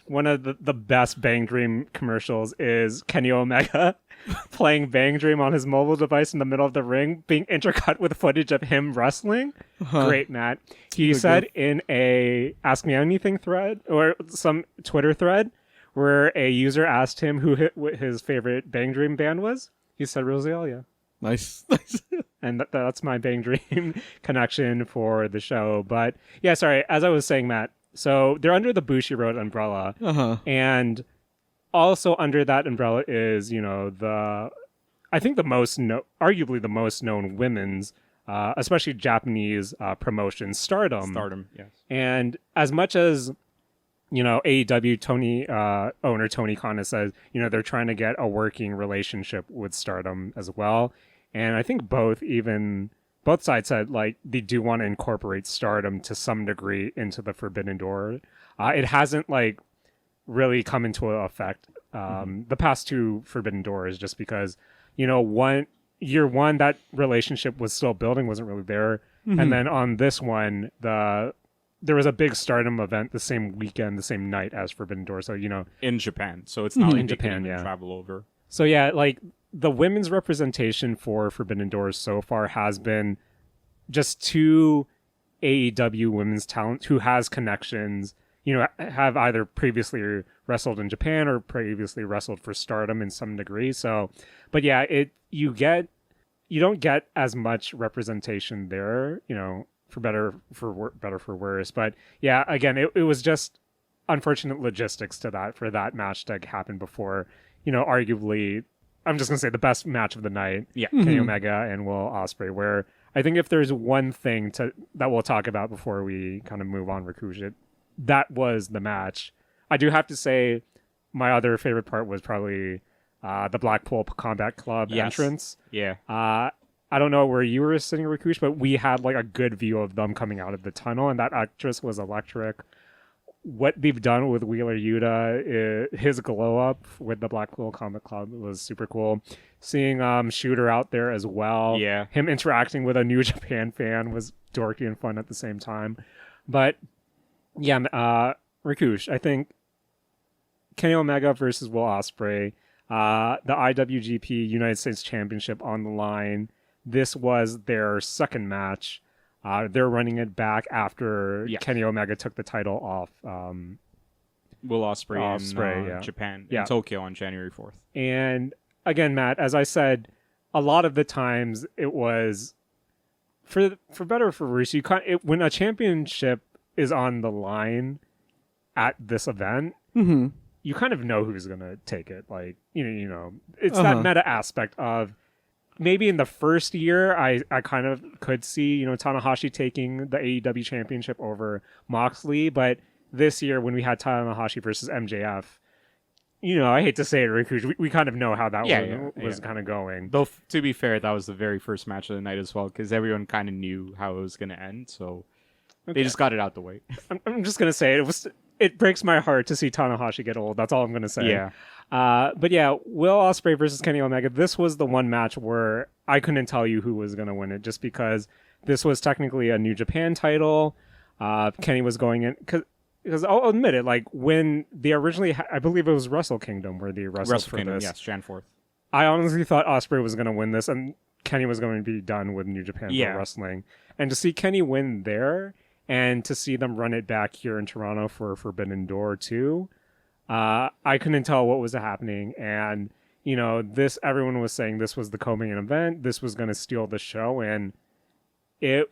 one of the best Bang Dream commercials is Kenny Omega playing Bang Dream on his mobile device in the middle of the ring, being intercut with footage of him wrestling. Great, Matt. He said in a Ask Me Anything thread, or some Twitter thread, where a user asked him who his favorite Bang Dream band was, he said Rosalia. Nice. And that's my Bang Dream connection for the show. But yeah, sorry, as I was saying, Matt, so they're under the Bushiroad umbrella. And also under that umbrella is, you know, I think arguably the most known women's, especially Japanese promotion, Stardom. Stardom, yes. And as much as, you know, AEW owner Tony Khan has said, you know, they're trying to get a working relationship with Stardom as well. And I think both sides said, like, they do want to incorporate Stardom to some degree into the Forbidden Door. It hasn't, like, really come into effect the past 2 Forbidden Doors, just because, you know, year one, that relationship was still building, wasn't really there. And then on this one, there was a big Stardom event the same weekend, the same night as Forbidden Door. So, you know, in Japan. So it's not like in they Japan, can travel over. So yeah, like, the women's representation for Forbidden Doors so far has been just 2 AEW women's talent who has connections, you know, have either previously wrestled in Japan or previously wrestled for Stardom in some degree. So, but yeah, you don't get as much representation there, you know, for better for worse. But yeah, again, it was just unfortunate logistics to that, for that match to happen before, you know, arguably, I'm just gonna say the best match of the night. Yeah, Kenny Omega and Will Ospreay. Where I think if there's one thing that we'll talk about before we kind of move on, Rakush, that was the match. I do have to say, my other favorite part was probably the Blackpool Combat Club entrance. Yeah. I don't know where you were sitting, Rakush, but we had like a good view of them coming out of the tunnel, and that actress was electric. What they've done with Wheeler Yuta, his glow up with the Blackpool Combat Club was super cool. Seeing Shooter out there as well. Yeah. Him interacting with a New Japan fan was dorky and fun at the same time. But yeah, Rakush, I think Kenny Omega versus Will Ospreay, the IWGP United States Championship on the line. This was their second match. They're running it back after Kenny Omega took the title off Will Ospreay in Japan, in Tokyo on January 4th. And again, Matt, as I said, a lot of the times it was for better or for worse. When a championship is on the line at this event, you kind of know who's gonna take it. Like you know, it's that meta aspect of. Maybe in the first year, I kind of could see, Tanahashi taking the AEW championship over Moxley. But this year, when we had Tanahashi versus MJF, I hate to say it, Rakush, we kind of know how that was kind of going. Though, to be fair, that was the very first match of the night as well, because everyone kind of knew how it was going to end. So they just got it out the way. I'm just going to say it breaks my heart to see Tanahashi get old. That's all I'm going to say. Yeah. But yeah, Will Ospreay versus Kenny Omega. This was the one match where I couldn't tell you who was going to win it, just because this was technically a New Japan title. Kenny was going in because I'll admit it. Like when they originally, I believe it was Wrestle Kingdom where they wrestled for this. Yes, Jan 4th. I honestly thought Ospreay was going to win this, and Kenny was going to be done with New Japan Pro Wrestling. And to see Kenny win there, and to see them run it back here in Toronto for Forbidden Door too. I couldn't tell what was happening, and everyone was saying this was the co-main event. This was going to steal the show, and it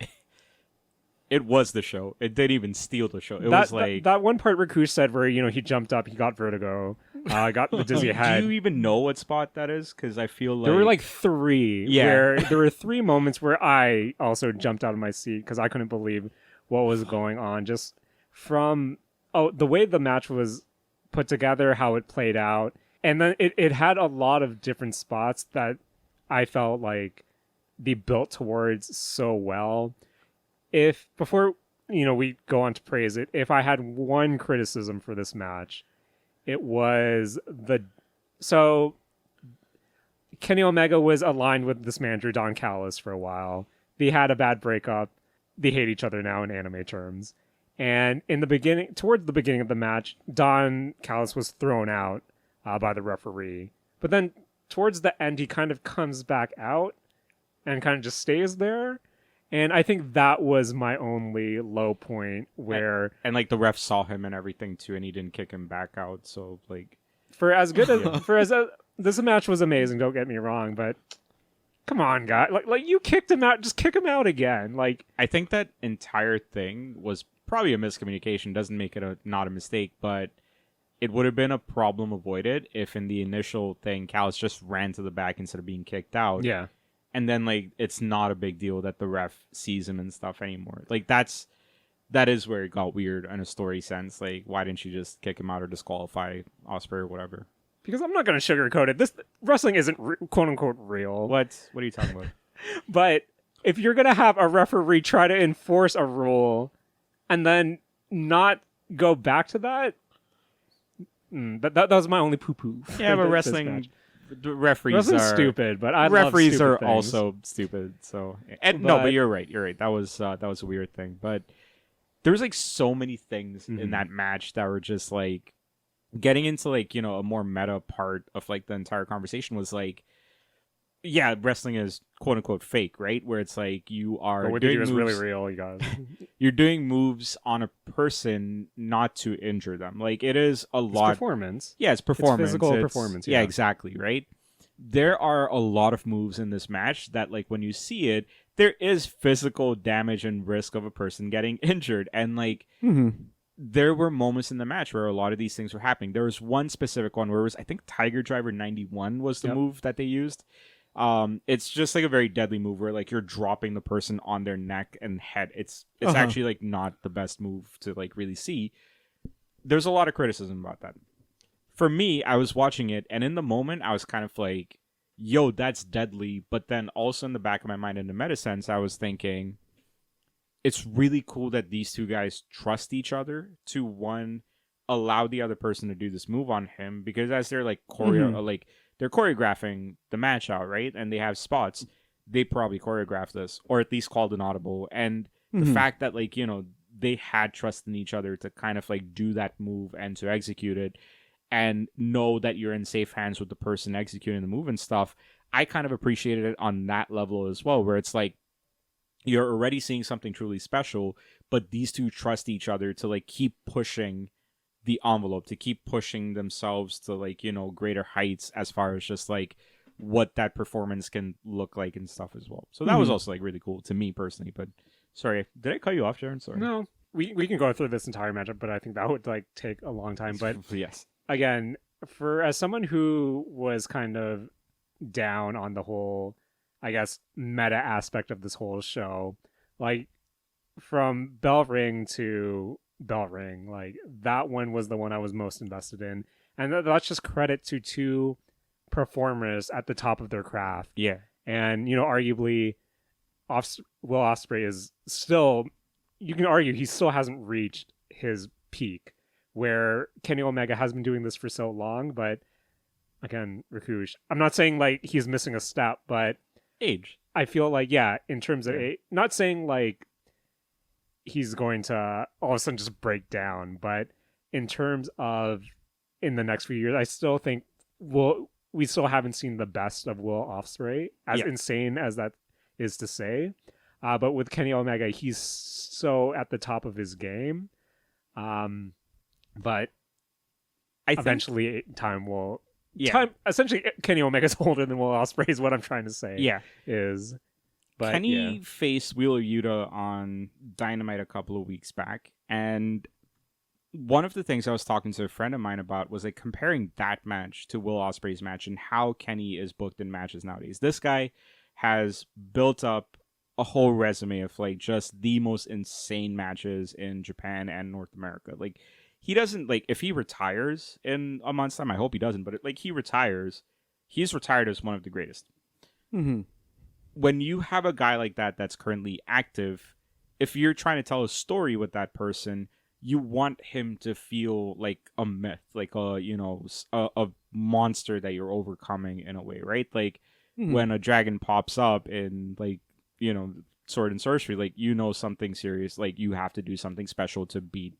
was the show. It didn't even steal the show. It was like that one part Rakush said where he jumped up, he got vertigo, got the dizzy head. Do you even know what spot that is? Because I feel like there were like three. Yeah, where there were three moments where I also jumped out of my seat because I couldn't believe what was going on. Just from the way the match was put together, how it played out, and then it had a lot of different spots that I felt like they built towards so well. If before we go on to praise it, if I had one criticism for this match, it was so Kenny Omega was aligned with this manager Don Callis for a while. They had a bad breakup. They hate each other now in anime terms. And towards the beginning of the match, Don Callis was thrown out by the referee. But then towards the end, he kind of comes back out and kind of just stays there. And I think that was my only low point where... And like the ref saw him and everything too, and he didn't kick him back out. So like... This match was amazing, don't get me wrong, but... Come on, guy. Like you kicked him out, just kick him out again. Like I think that entire thing was probably a miscommunication. Doesn't make it not a mistake, but it would have been a problem avoided if in the initial thing Callis just ran to the back instead of being kicked out. Yeah. And then like it's not a big deal that the ref sees him and stuff anymore. Like that is where it got weird in a story sense. Like why didn't you just kick him out or disqualify Ospreay or whatever? Because I'm not going to sugarcoat it. This wrestling isn't quote unquote real. What are you talking about? But if you're going to have a referee try to enforce a rule and then not go back to that, that was my only poo-poo. Yeah, but wrestling referees are stupid, but I referees love are things. Also stupid. So but you're right. You're right. That was a weird thing. But there was like so many things in that match that were just like getting into like a more meta part of like the entire conversation was like, yeah, wrestling is quote unquote fake, right? Where it's like you are what doing moves, really real, you guys. You're doing moves on a person not to injure them. Like it is lot performance. Yeah, it's performance. It's physical performance. Yeah, exactly, right? There are a lot of moves in this match that like when you see it, there is physical damage and risk of a person getting injured, and like. There were moments in the match where a lot of these things were happening. There was one specific one where it was, I think, Tiger Driver 91 was the move that they used. It's just like a very deadly move where like you're dropping the person on their neck and head. It's actually like not the best move to like really see. there's a lot of criticism about that. For me, I was watching it, and in the moment, I was kind of like, yo, that's deadly. But then also in the back of my mind, in the meta sense, I was thinking, it's really cool that these two guys trust each other to, one, allow the other person to do this move on him, because as they're like they're choreographing the match out, right? And they have spots, they probably choreographed this, or at least called an audible. And the fact that, like, you know, they had trust in each other to kind of like do that move and to execute it and know that you're in safe hands with the person executing the move and stuff, I kind of appreciated it on that level as well, where it's like, you're already seeing something truly special, but these two trust each other to like keep pushing the envelope, to keep pushing themselves to, like, you know, greater heights as far as just like what that performance can look like and stuff as well. So that was also like really cool to me personally. But sorry, did I cut you off, Jaren? Sorry. No, we can go through this entire matchup, but I think that would like take a long time. But yes, again, as someone who was kind of down on the whole, I guess, meta aspect of this whole show, like from Bell Ring to Bell Ring, like that one was the one I was most invested in, and that's just credit to two performers at the top of their craft. yeah, And you know, arguably, Will Ospreay is still, you can argue he still hasn't reached his peak, where Kenny Omega has been doing this for so long. But again, Rakush, I'm not saying like he's missing a step, but age. I feel like, yeah, in terms of not saying like he's going to all of a sudden just break down, but in terms of in the next few years, I still think we still haven't seen the best of Will Ospreay, as insane as that is to say. But with Kenny Omega, he's so at the top of his game. But eventually time will... essentially, Kenny Omega's older than Will Ospreay is what I'm trying to say. Yeah. But Kenny faced Wheeler Yuta on Dynamite a couple of weeks back, and one of the things I was talking to a friend of mine about was like comparing that match to Will Ospreay's match and how Kenny is booked in matches nowadays. This guy has built up a whole resume of like just the most insane matches in Japan and North America. Like, he doesn't, like, if he retires in a month's time, I hope he doesn't, but like he's retired as one of the greatest. When you have a guy like that that's currently active, if you're trying to tell a story with that person, you want him to feel like a myth, like a monster that you're overcoming in a way, right? Like when a dragon pops up in, like, you know, Sword and Sorcery, like, you know, something serious, like you have to do something special to beat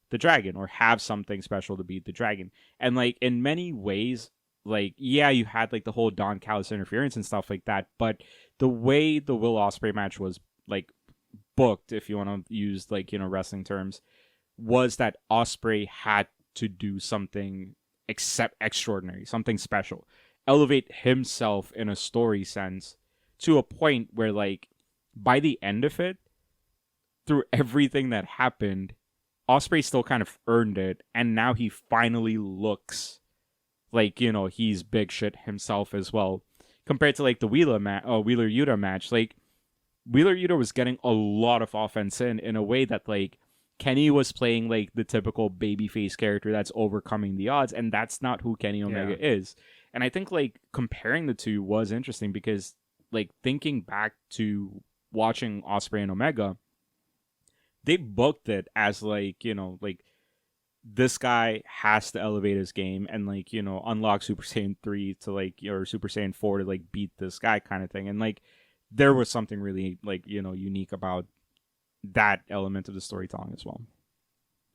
the dragon, or have something special to beat the dragon. And like in many ways, like, yeah, you had like the whole Don Callis interference and stuff like that, but the way the Will Ospreay match was like booked, if you want to use, like, you know, wrestling terms, was that Ospreay had to do something extraordinary, something special, elevate himself in a story sense to a point where, like, by the end of it, through everything that happened, Ospreay still kind of earned it, and now he finally looks like, you know, he's big shit himself as well. Compared to like the Wheeler Yuta match, like Wheeler Yuta was getting a lot of offense in a way that like Kenny was playing like the typical babyface character that's overcoming the odds, and that's not who Kenny Omega is. And I think like comparing the two was interesting because, like, thinking back to watching Ospreay and Omega, they booked it as like, you know, like this guy has to elevate his game and, like, you know, unlock Super Saiyan 3 to like, or Super Saiyan 4 to like beat this guy kind of thing. And like there was something really, like, you know, unique about that element of the storytelling as well.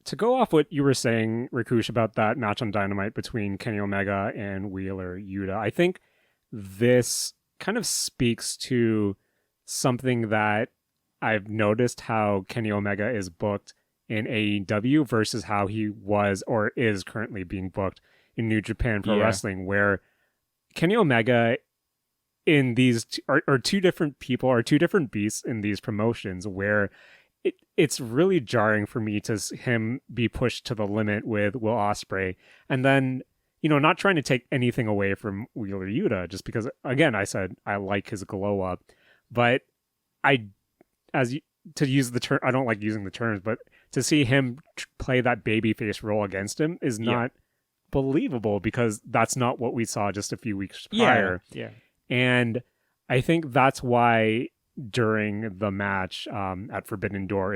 To go off what you were saying, Rakush, about that match on Dynamite between Kenny Omega and Wheeler Yuta, I think this kind of speaks to something that I've noticed how Kenny Omega is booked in AEW versus how he was or is currently being booked in New Japan Pro Wrestling, where Kenny Omega in these are two different people, or two different beasts in these promotions, where it's really jarring for me to him be pushed to the limit with Will Ospreay, and then, you know, not trying to take anything away from Wheeler Yuta, just because, again, I said I like his glow up, but to use the term, I don't like using the terms, but to see him play that babyface role against him is not believable because that's not what we saw just a few weeks prior. Yeah. And I think that's why during the match at Forbidden Door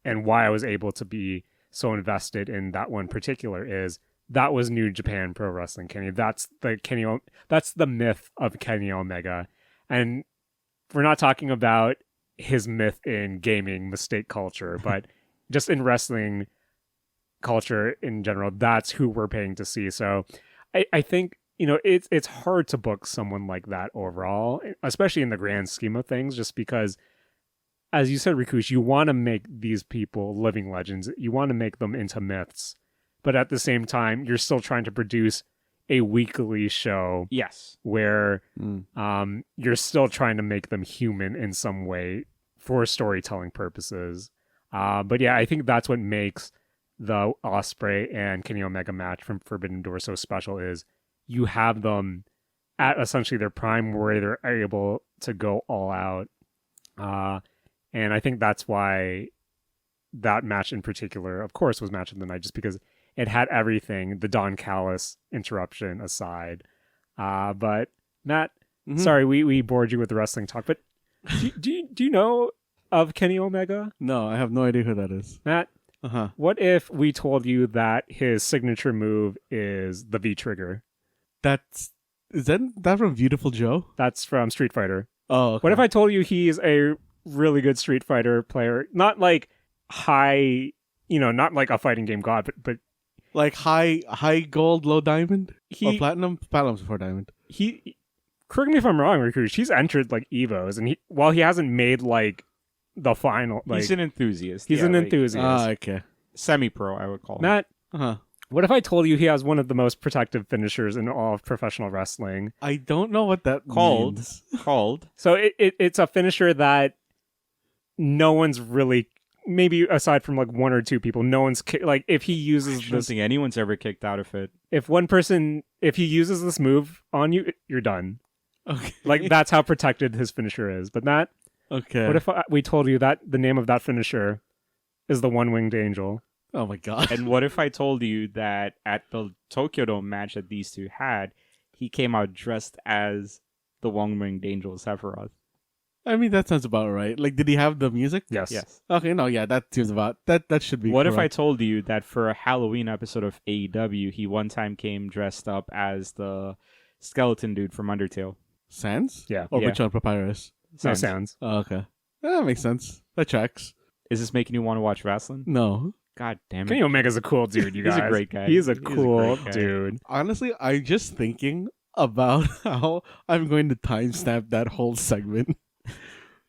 and why I was able to be so invested in that one particular is that was New Japan Pro Wrestling, Kenny. That's the myth of Kenny Omega. And we're not talking about his myth in gaming mistake culture, but just in wrestling culture in general, that's who we're paying to see. So I think, it's hard to book someone like that overall, especially in the grand scheme of things, just because, as you said, Rakush, you want to make these people living legends. You want to make them into myths. But at the same time, you're still trying to produce a weekly show. Yes. Where you're still trying to make them human in some way for storytelling purposes. But yeah, I think that's what makes the Ospreay and Kenny Omega match from Forbidden Door so special is you have them at essentially their prime where they're able to go all out. And I think that's why that match in particular, of course, was match of the night, just because it had everything, the Don Callis interruption aside. But Matt, sorry, we bored you with the wrestling talk, but do you know of Kenny Omega? No, I have no idea who that is. Matt, what if we told you that his signature move is the V-trigger? Is that from Beautiful Joe? That's from Street Fighter. Oh, okay. What if I told you he's a really good Street Fighter player? Not like high, not like a fighting game god, but like high gold, low diamond, or he platinum? Platinum's before diamond. Correct me if I'm wrong, Rakush. He's entered like Evos, and while he hasn't made like the final, like he's an enthusiast. He's an enthusiast. Okay. Semi-pro, I would call him. Matt, What if I told you he has one of the most protective finishers in all of professional wrestling? I don't know what that means. Called. So it's a finisher that no one's really, maybe aside from like one or two people, no one's like if he uses I don't think anyone's ever kicked out of it. If he uses this move on you, you're done. Okay. Like that's how protected his finisher is. But Matt, okay. What if we told you that the name of that finisher is the One-Winged Angel? Oh my god. And what if I told you that at the Tokyo Dome match that these two had, he came out dressed as the One-Winged Angel Sephiroth? I mean, that sounds about right. Like, did he have the music? Yes. Okay, no, yeah, that seems about that should be What correct. if I told you that for a Halloween episode of AEW, he one time came dressed up as the skeleton dude from Undertale? Sans? Yeah. Or Yeah. which on Papyrus? No sounds. Oh, okay. That makes sense. That checks. Is this making you want to watch wrestling? No. God damn it. Kenny Omega's a cool dude, you He's guys. a great guy. He's a He's a cool great guy. dude. Honestly, I'm just thinking about how I'm going to timestamp that whole segment.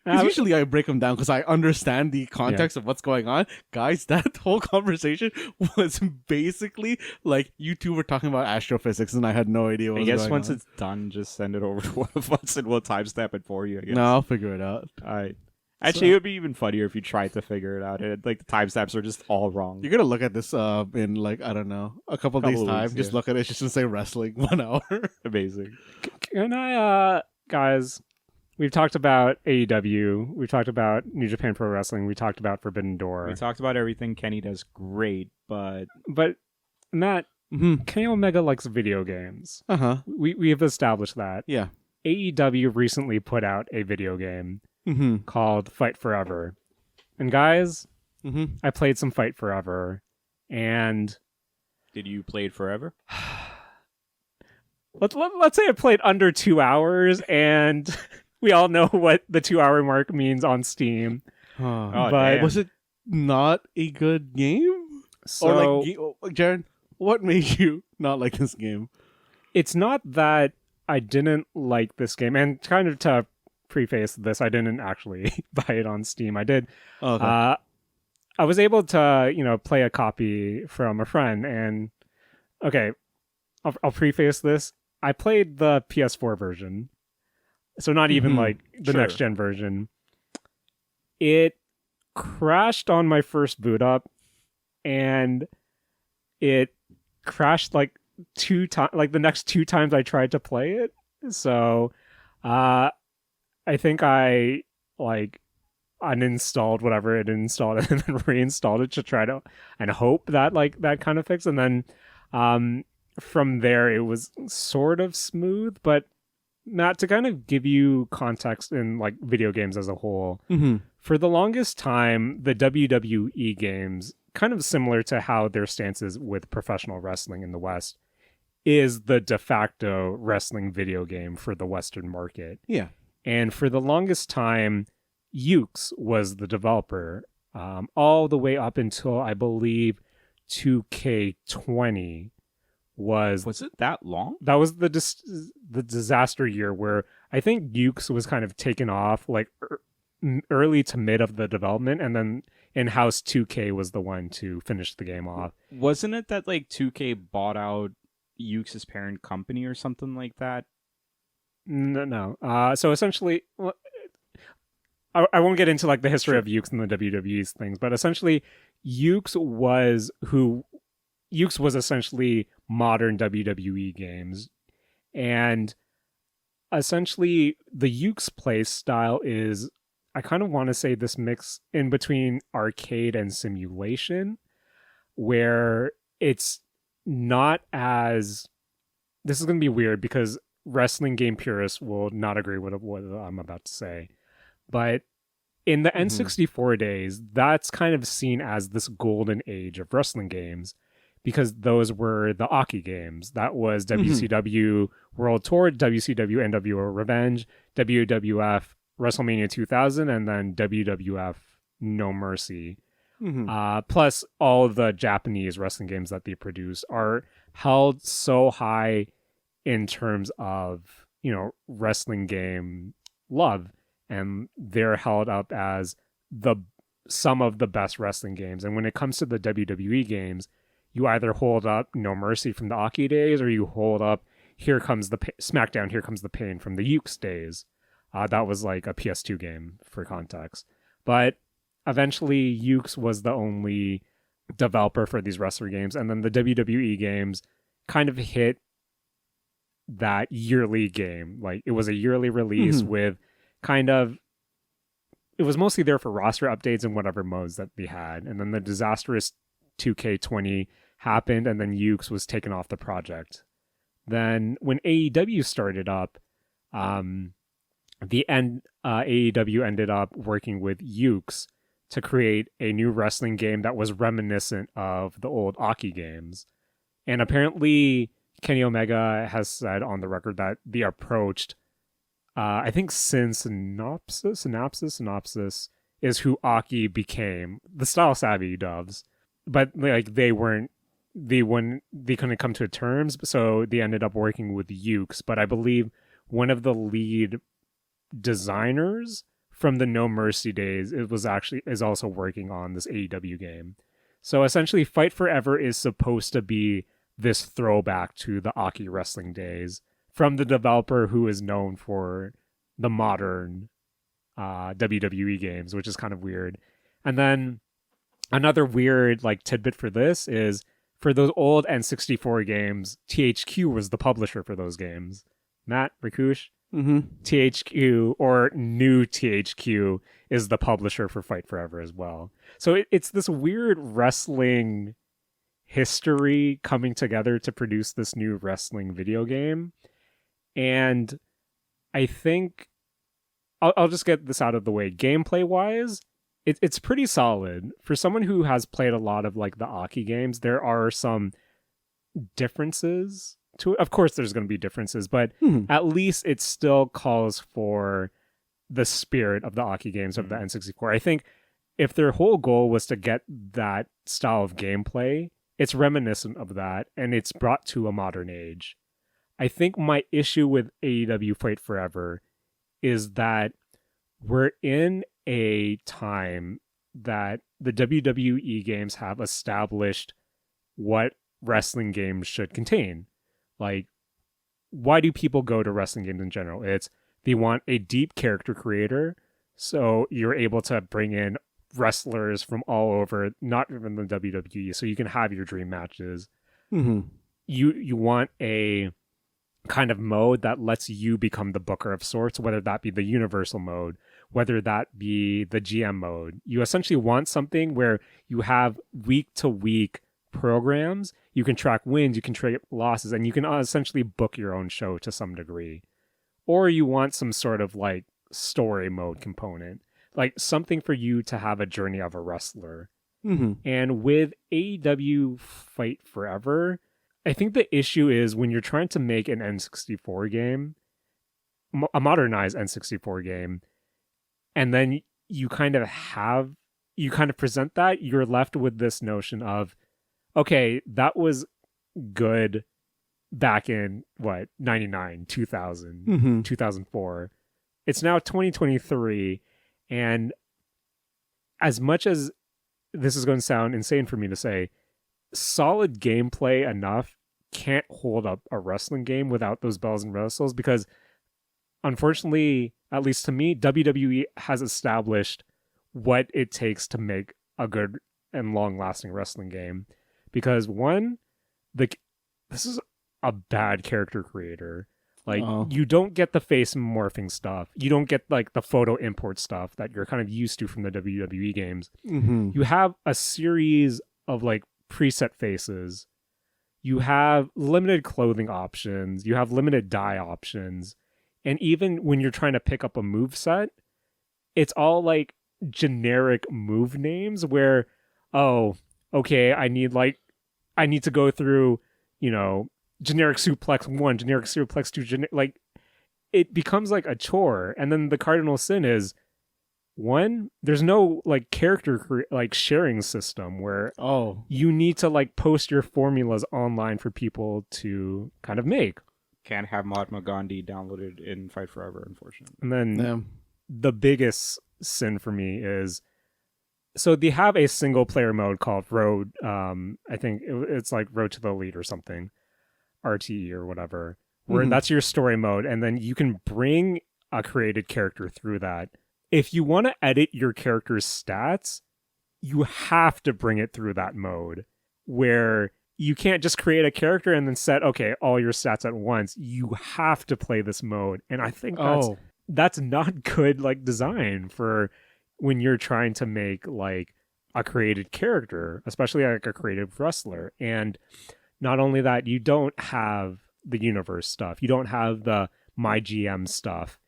'Cause usually I break them down because I understand the context of what's going on. Guys, that whole conversation was basically like you two were talking about astrophysics and I had no idea what I was guess going once on. it's done, just send it over to one of us and we'll timestamp it for you, I guess. No, I'll figure it out. All right. Actually, it would be even funnier if you tried to figure it out. Like, the timestamps are just all wrong. You're gonna look at this in like, I don't know, a couple days of time. weeks, Just yeah. look at it, it's just gonna say wrestling 1 hour. Amazing. Can I, guys, we've talked about AEW, we've talked about New Japan Pro Wrestling, we talked about Forbidden Door. We talked about everything Kenny does great, but But, Matt, Mm-hmm. Kenny Omega likes video games. Uh-huh. We have established that. Yeah. AEW recently put out a video game Mm-hmm. called Fight Forever. And guys, Mm-hmm. I played some Fight Forever, and did you play it forever? let's say I played under 2 hours, and we all know what the 2 hour mark means on Steam. Oh, but damn. was it not a good game? So Jaren, what made you not like this game? it's not that I didn't like this game, and kind of to preface this, I didn't actually buy it on Steam. I did. Oh, okay. I was able to, play a copy from a friend, and okay, I'll preface this. I played the PS4 version, so not even Mhm. like the Sure. next gen version. It crashed on my first boot up, and it crashed like the next 2 times I tried to play it. So, I think I uninstalled whatever it installed and then reinstalled it to try to and hope that like that kind of fix. And then from there it was sort of smooth. But Matt, to kind of give you context in like video games as a whole, for the longest time, the WWE games, kind of similar to how their stance is with professional wrestling in the West, is the de facto wrestling video game for the Western market. Yeah. And for the longest time, Ukes was the developer, all the way up until I believe 2K20 was it that long? That was the disaster year where I think Ukes was kind of taken off like early to mid of the development, and then in-house 2K was the one to finish the game off. Wasn't it that like 2K bought out Ukes' parent company or something like that? No. So essentially, I won't get into like the history of Ukes and the WWE's things, but essentially, Ukes was essentially modern WWE games, and essentially the Ukes play style is, I kind of want to say, this mix in between arcade and simulation, where it's not as, this is going to be weird because wrestling game purists will not agree with what I'm about to say, but in the N64 days, that's kind of seen as this golden age of wrestling games, because those were the Aki games. That was WCW World Tour, WCW NWO Revenge, WWF WrestleMania 2000, and then WWF No Mercy. Plus all the Japanese wrestling games that they produce are held so high in terms of, wrestling game love, and they're held up as some of the best wrestling games. And when it comes to the WWE games, you either hold up No Mercy from the Aki days, or you hold up Here Comes the SmackDown, Here Comes the Pain from the Ukes days. That was like a PS2 game for context. But eventually Ukes was the only developer for these wrestler games, and then the WWE games kind of hit that yearly game. Like, it was a yearly release with kind of, it was mostly there for roster updates and whatever modes that they had. And then the disastrous 2K20 happened, and then Ukes was taken off the project. Then when AEW started up, AEW ended up working with Ukes to create a new wrestling game that was reminiscent of the old Aki games. And apparently Kenny Omega has said on the record that they approached, I think Synopsis is who Aki became, the Style Savvy Doves. But like they couldn't come to terms, so they ended up working with Ukes. But I believe one of the lead designers from the No Mercy days is also working on this AEW game. So essentially, Fight Forever is supposed to be this throwback to the Aki wrestling days from the developer who is known for the modern WWE games, which is kind of weird. And then another weird like tidbit for this is, for those old N64 games, THQ was the publisher for those games. Matt, Rakush? THQ, or New THQ, is the publisher for Fight Forever as well. So it's this weird wrestling history coming together to produce this new wrestling video game. And I think I'll just get this out of the way. Gameplay wise, it's pretty solid. For someone who has played a lot of like the Aki games, there are some differences to it. Of course there's going to be differences, but at least it still calls for the spirit of the Aki games of the N64. I think if their whole goal was to get that style of gameplay, it's reminiscent of that, and it's brought to a modern age. I think my issue with AEW Fight Forever is that we're in a time that the WWE games have established what wrestling games should contain. Like, why do people go to wrestling games in general? It's they want a deep character creator, so you're able to bring in wrestlers from all over, not even the WWE, so you can have your dream matches. You want a kind of mode that lets you become the booker of sorts, whether that be the universal mode, whether that be the GM mode. You essentially want something where you have week to week programs. You can track wins, you can track losses, and you can essentially book your own show to some degree. Or you want some sort of like story mode component, like something for you to have a journey of a wrestler. Mm-hmm. And with AEW Fight Forever, I think the issue is when you're trying to make an N64 game, a modernized N64 game, and then you kind of present that, you're left with this notion of, okay, that was good back in 99, 2000, 2004. It's now 2023, and as much as this is going to sound insane for me to say, solid gameplay enough can't hold up a wrestling game without those bells and whistles, because unfortunately, at least to me, WWE has established what it takes to make a good and long-lasting wrestling game. Because one, this is a bad character creator. Like, you don't get the face morphing stuff. You don't get like the photo import stuff that you're kind of used to from the WWE games. Mm-hmm. You have a series of like preset faces. You have limited clothing options. You have limited dye options. And even when you're trying to pick up a move set, it's all like generic move names where, oh, okay, I need to go through, generic suplex 1, generic suplex 2, like it becomes like a chore. And then the cardinal sin is, one, there's no like character like sharing system where you need to like post your formulas online for people to kind of make. Can't have Mahatma Gandhi downloaded in Fight Forever, unfortunately. And then the biggest sin for me is, so they have a single player mode called Road. I think it's like Road to the Elite or something, RTE or whatever, where that's your story mode. And then you can bring a created character through that. If you want to edit your character's stats, you have to bring it through that mode, where you can't just create a character and then set, okay, all your stats at once. You have to play this mode. And I think that's not good like design for when you're trying to make like a created character, especially like a creative wrestler. And not only that, you don't have the universe stuff. You don't have the my GM stuff.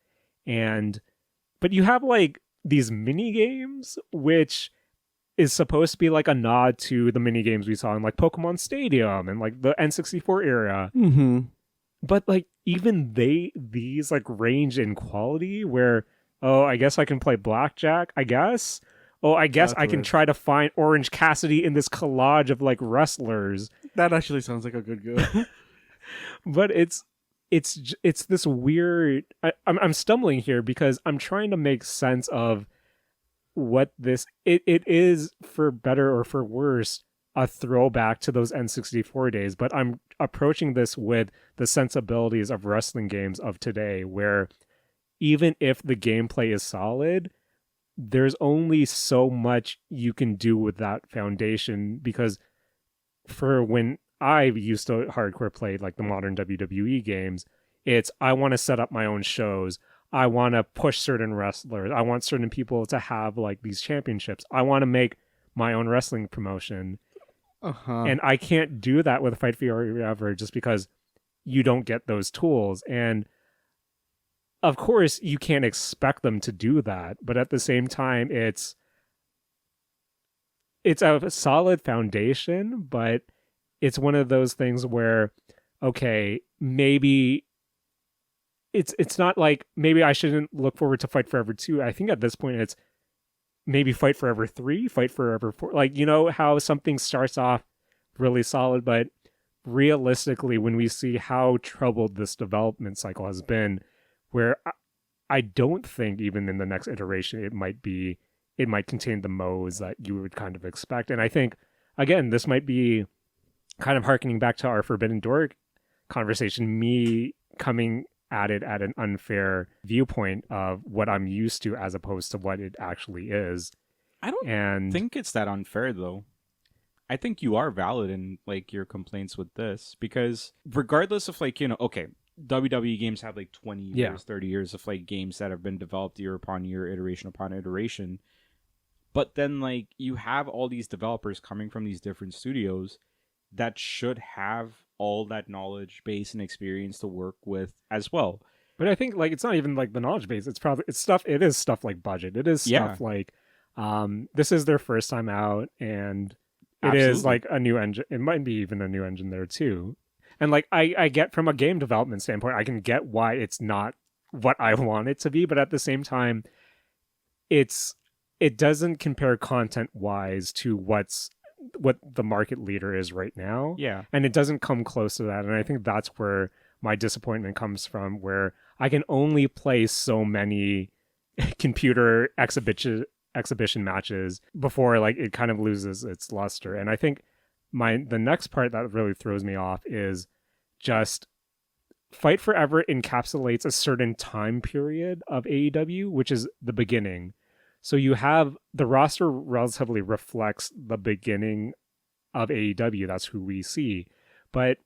But you have like these mini games, which is supposed to be like a nod to the mini games we saw in like Pokemon Stadium and like the N64 era. Mm-hmm. But like even these like range in quality where, oh, I guess I can play blackjack, I guess. Oh, I guess I can try to find Orange Cassidy in this collage of like wrestlers. That actually sounds like a good go. But it's this weird. I'm stumbling here because I'm trying to make sense of what this it is, for better or for worse, a throwback to those N64 days. But I'm approaching this with the sensibilities of wrestling games of today, where even if the gameplay is solid, there's only so much you can do with that foundation. Because for when I used to hardcore play like the modern WWE games, it's, I want to set up my own shows. I want to push certain wrestlers. I want certain people to have like these championships. I want to make my own wrestling promotion. And I can't do that with Fight Forever just because you don't get those tools. And of course, you can't expect them to do that. But at the same time, it's a solid foundation, but it's one of those things where, okay, maybe it's not like, maybe I shouldn't look forward to Fight Forever 2. I think at this point it's maybe Fight Forever 3, Fight Forever 4. Like, you know how something starts off really solid, but realistically, when we see how troubled this development cycle has been, where I don't think even in the next iteration it might contain the modes that you would kind of expect. And I think, again, this might be kind of harkening back to our Forbidden Door conversation, me coming at it at an unfair viewpoint of what I'm used to as opposed to what it actually is. I don't think it's that unfair, though. I think you are valid in like your complaints with this, because regardless of like, okay, WWE games have like 20 years, Yeah. 30 years of like games that have been developed year upon year, iteration upon iteration. But then like you have all these developers coming from these different studios that should have all that knowledge base and experience to work with as well. But I think like it's not even like the knowledge base. It is stuff like budget. It is Yeah. stuff like this is their first time out, and it is Absolutely. like a new engine. It might be even a new engine there too. And like I get from a game development standpoint, I can get why it's not what I want it to be, but at the same time, it doesn't compare content wise to what the market leader is right now. Yeah. And it doesn't come close to that. And I think that's where my disappointment comes from, where I can only play so many computer exhibition matches before like it kind of loses its luster. And I think the next part that really throws me off is just Fight Forever encapsulates a certain time period of AEW, which is the beginning. So you have the roster relatively reflects the beginning of AEW. That's who we see. But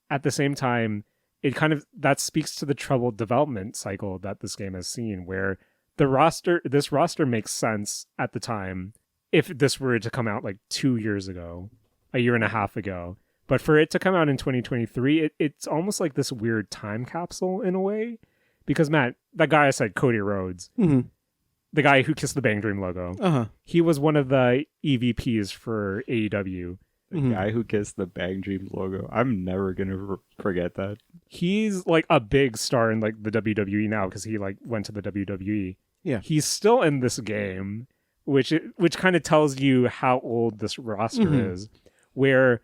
at the same time, it kind of that speaks to the troubled development cycle that this game has seen, where this roster makes sense at the time if this were to come out like 2 years ago, a year and a half ago. But for it to come out in 2023, it's almost like this weird time capsule in a way. Because Matt, that guy I said, Cody Rhodes, the guy who kissed the Bang Dream logo, he was one of the EVPs for AEW. The guy who kissed the Bang Dream logo. I'm never gonna forget that. He's like a big star in like the WWE now because he like went to the WWE. Yeah. He's still in this game, which kind of tells you how old this roster is, where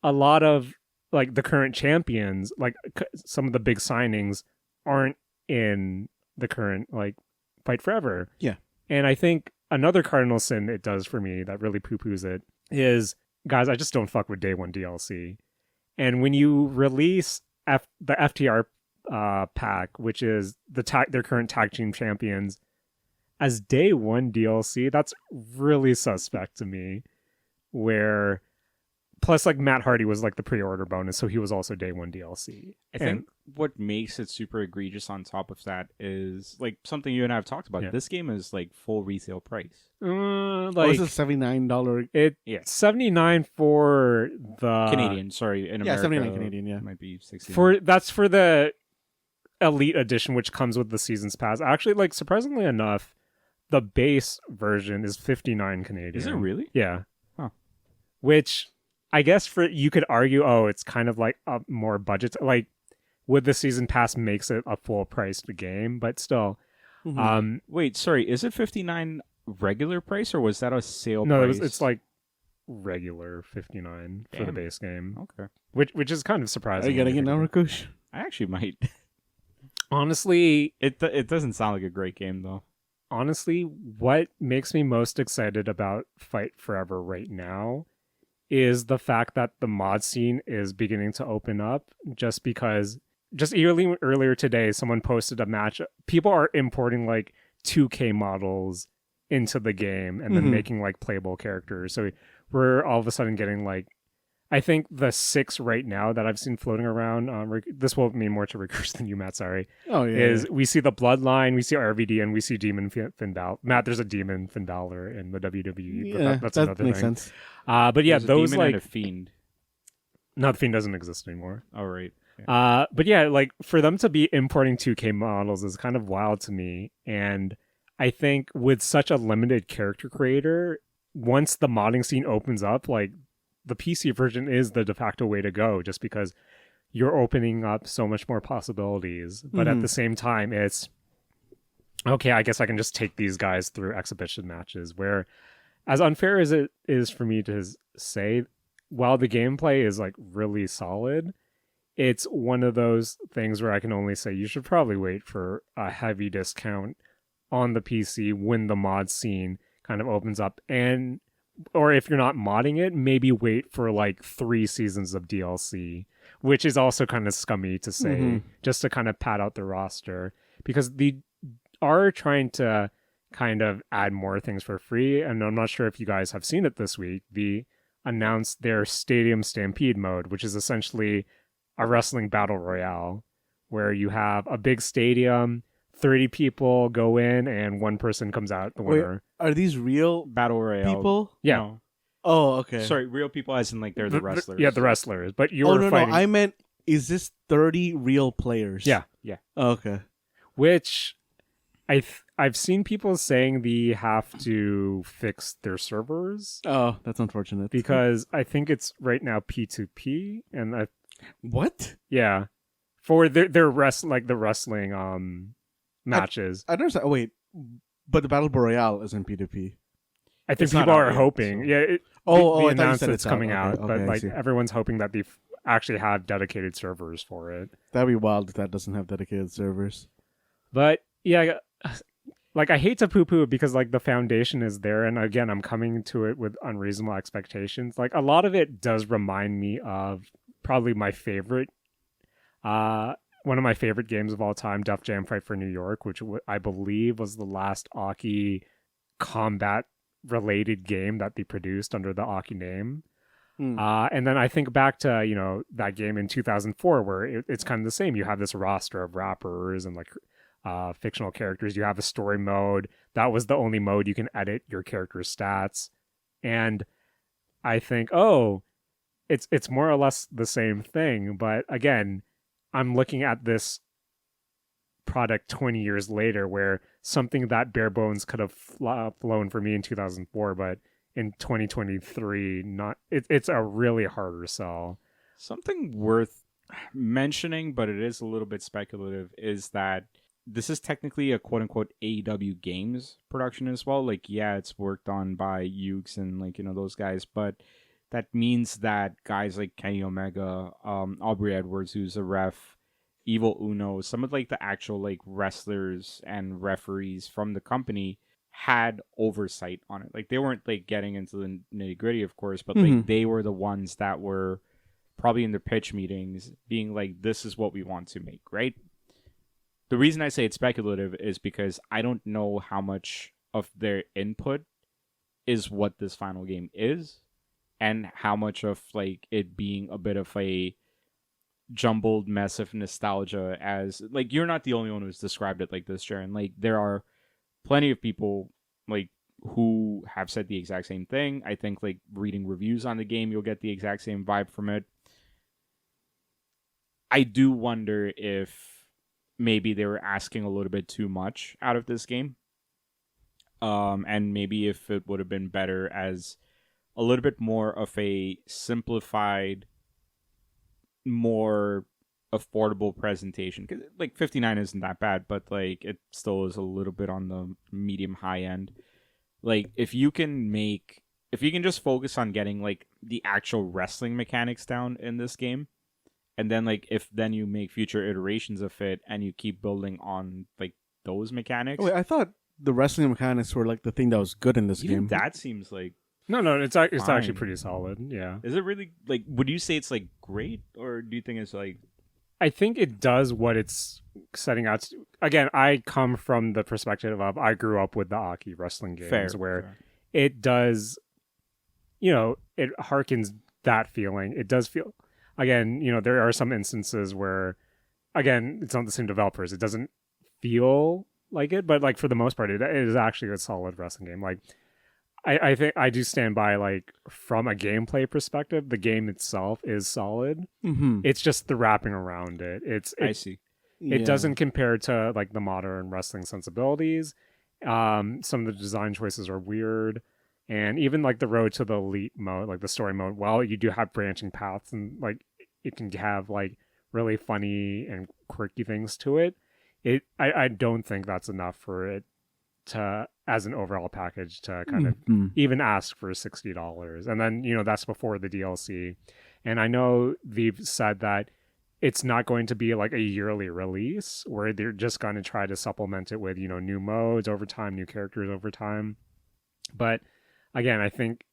a lot of like the current champions, like some of the big signings aren't in the current like Fight Forever. Yeah. And I think another cardinal sin it does for me that really poo-poos it is, guys, I just don't fuck with day one DLC. And when you release the FTR pack, which is their current tag team champions, as day one DLC, that's really suspect to me. Where plus like Matt Hardy was like the pre-order bonus, so he was also day one DLC. I think what makes it super egregious on top of that is like something you and I have talked about. Yeah. This game is like full retail price. Like it's a $79. It's $79 for the Canadian, sorry, in America. $79 Canadian, yeah. It might be $60. That's for the Elite Edition, which comes with the Seasons Pass. Actually, like surprisingly enough, the base version is $59 Canadian. Is it really? Yeah. Huh. Which I guess you could argue, it's kind of like a more budget. Like, with the Season Pass makes it a full priced game, but still. Wait, sorry, is it $59 regular price or was that a sale No, price? it's like regular $59 for the Damn. base game, Okay. which is kind of Are surprising. you getting it now, Rakush? I actually might. Honestly, It doesn't sound like a great game though. what makes me most excited about Fight Forever right now is the fact that the mod scene is beginning to open up, just because earlier today someone posted a match. People are importing like 2K models into the game and then making like playable characters. So we're all of a sudden getting like, I think the 6 right now that I've seen floating around, this will mean more to Rakush than you, Matt, sorry, Oh yeah. is we see the Bloodline, we see RVD, and we see Demon Finn Balor. Matt, there's a Demon Finn Balor in the WWE, but yeah, that's that another makes thing. sense. But yeah, There's a those demon and like, a fiend. no, the Fiend doesn't exist anymore. Oh right. Yeah. But yeah, like for them to be importing 2K models is kind of wild to me. And I think with such a limited character creator, once the modding scene opens up, like the PC version is the de facto way to go, just because you're opening up so much more possibilities. But at the same time, it's okay, I guess I can just take these guys through exhibition matches, where as unfair as it is for me to say, while the gameplay is like really solid, it's one of those things where I can only say you should probably wait for a heavy discount on the PC when the mod scene kind of opens up, or if you're not modding it, maybe wait for like 3 seasons of DLC, which is also kind of scummy to say, just to kind of pad out the roster, because they are trying to kind of add more things for free. And I'm not sure if you guys have seen it this week. They announced their Stadium Stampede mode, which is essentially a wrestling battle royale, where you have a big stadium, 30 people go in, and one person comes out the Wait, winner. are these real Battle Royale. people? Yeah. No. Oh, okay. Sorry, real people as in like they're the wrestlers. Yeah, the wrestlers. But you're Oh, no, fighting. no. I meant, is this 30 real players? Yeah. Oh, okay. Which I've seen people saying they have to fix their servers Oh, that's unfortunate. because I think it's right now P2P, and What? yeah, for their the wrestling matches. I don't understand. Oh, wait. But the Battle Royale isn't P2P. I think It's not people out are yet, hoping. so- Yeah. I They thought you announced said it's coming Okay, out, okay, but I like see. everyone's hoping that they actually have dedicated servers for it. That'd be wild if that doesn't have dedicated servers. But yeah, like I hate to poo-poo it because like the foundation is there, and again, I'm coming to it with unreasonable expectations. Like a lot of it does remind me of probably my favorite, one of my favorite games of all time, Def Jam Fight for New York, which I believe was the last Aki combat related game that they produced under the Aki name. And then I think back to, that game in 2004 where it's kind of the same. You have this roster of rappers and like fictional characters. You have a story mode. That was the only mode you can edit your character's stats. And I think, it's more or less the same thing. But again, I'm looking at this product 20 years later where something that bare bones could have flown for me in 2004, but in 2023, it's a really harder sell. Something worth mentioning, but it is a little bit speculative, is that this is technically a quote-unquote AEW Games production as well. Like, yeah, it's worked on by Ukes and, like, those guys, but that means that guys like Kenny Omega, Aubrey Edwards, who's a ref, Evil Uno, some of, like, the actual, like, wrestlers and referees from the company had oversight on it. Like, they weren't, like, getting into the nitty-gritty, of course, but, like, they were the ones that were probably in their pitch meetings being like, this is what we want to make, right? The reason I say it's speculative is because I don't know how much of their input is what this final game is, and how much of, like, it being a bit of a jumbled mess of nostalgia. As, like, you're not the only one who's described it like this, Jaren. Like, there are plenty of people, like, who have said the exact same thing. I think, like, reading reviews on the game, you'll get the exact same vibe from it. I do wonder if maybe they were asking a little bit too much out of this game. And maybe if it would have been better as a little bit more of a simplified, more affordable presentation. 'Cause, like, $59 isn't that bad, but, like, it still is a little bit on the medium high end. Like, if you can just focus on getting, like, the actual wrestling mechanics down in this game, and then, like, if then you make future iterations of it and you keep building on, like, those mechanics. Wait, I thought the wrestling mechanics were like the thing that was good in this Even game. that seems like, No, it's actually Fine. pretty solid. Yeah. is it really, like, would you say it's, like, great, or do you think it's, like, I think it does what it's setting out to. Again, I come from the perspective of I grew up with the Aki wrestling games where it does, it harkens that feeling. It does feel, again, there are some instances where, again, it's not the same developers. It doesn't feel like it, but, like, for the most part, it is actually a solid wrestling game. Like, I think I do stand by, like, from a gameplay perspective, the game itself is solid. Mm-hmm. It's just the wrapping around it. I see. It doesn't compare to, like, the modern wrestling sensibilities. Some of the design choices are weird, and even, like, the road to the elite mode, like the story mode. While you do have branching paths and, like, it can have, like, really funny and quirky things to it. I don't think that's enough for it to, as an overall package, to kind of even ask for $60. And then, that's before the DLC. And I know they've said that it's not going to be like a yearly release where they're just going to try to supplement it with, new modes over time, new characters over time. But again, I think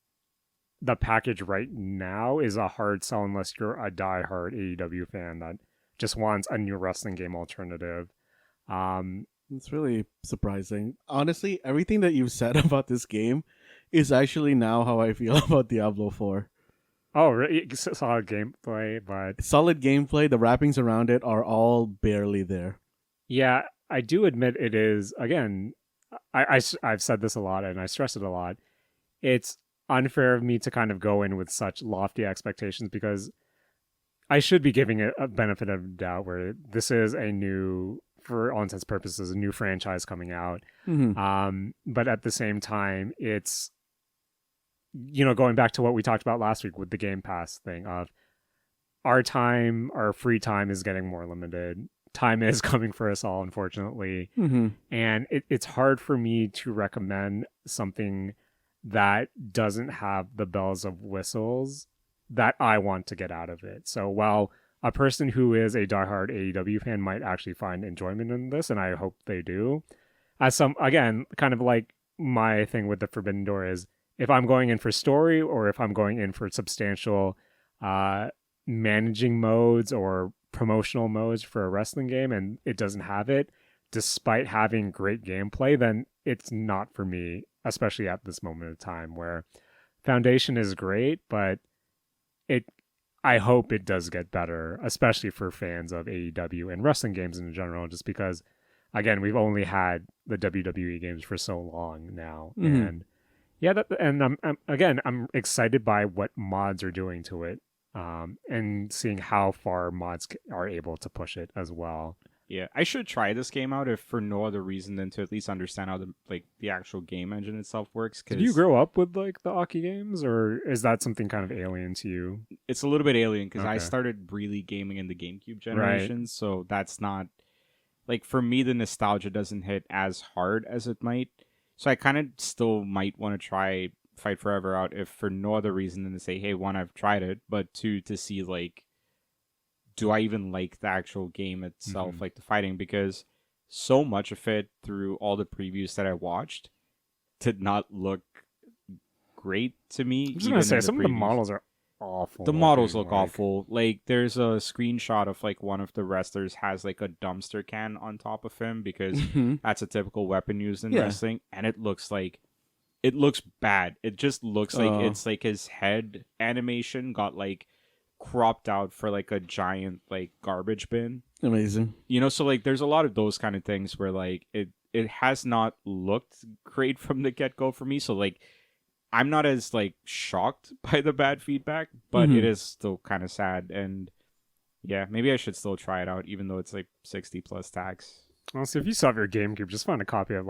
the package right now is a hard sell unless you're a diehard AEW fan that just wants a new wrestling game alternative. It's really surprising. Honestly, everything that you've said about this game is actually now how I feel about Diablo 4. Oh, really? Solid gameplay, but Solid gameplay. The wrappings around it are all barely there. yeah, I do admit it is. Again, I've said this a lot and I stress it a lot. It's unfair of me to kind of go in with such lofty expectations because I should be giving it a benefit of the doubt where this is a new, for all intents and purposes, a new franchise coming out. But at the same time, it's, going back to what we talked about last week with the Game Pass thing of our free time is getting more limited. Time is coming for us all, unfortunately. And it's hard for me to recommend something that doesn't have the bells of whistles that I want to get out of it. So while a person who is a diehard AEW fan might actually find enjoyment in this, and I hope they do, again, kind of like my thing with the Forbidden Door is if I'm going in for story or if I'm going in for substantial managing modes or promotional modes for a wrestling game and it doesn't have it, despite having great gameplay, then it's not for me, especially at this moment of time where Foundation is great, but I hope it does get better, especially for fans of AEW and wrestling games in general, just because, again, we've only had the WWE games for so long now. And yeah, I'm excited by what mods are doing to it, and seeing how far mods are able to push it as well. Yeah, I should try this game out if for no other reason than to at least understand how the actual game engine itself works. Cause did you grow up with the Aki games, or is that something kind of alien to you? It's a little bit alien because I Okay. started really gaming in the GameCube generation, so that's not for me. The nostalgia doesn't hit as hard as it might, so I kind of still might want to try Fight Forever out if for no other reason than to say, hey, one, I've tried it, but two, to see do I even like the actual game itself, the fighting? Because so much of it, through all the previews that I watched, did not look great to me. I was gonna say some of the models are awful. The models look awful. There's a screenshot of one of the wrestlers has a dumpster can on top of him because that's a typical weapon used in wrestling, and it looks bad. It just looks like it's his head animation got cropped out for a giant garbage bin. Amazing. So there's a lot of those kind of things where it has not looked great from the get-go for me. So I'm not as shocked by the bad feedback, but it is still kind of sad. And yeah, maybe I should still try it out even though it's 60 plus tax. Also, if you still have your GameCube, just find a copy of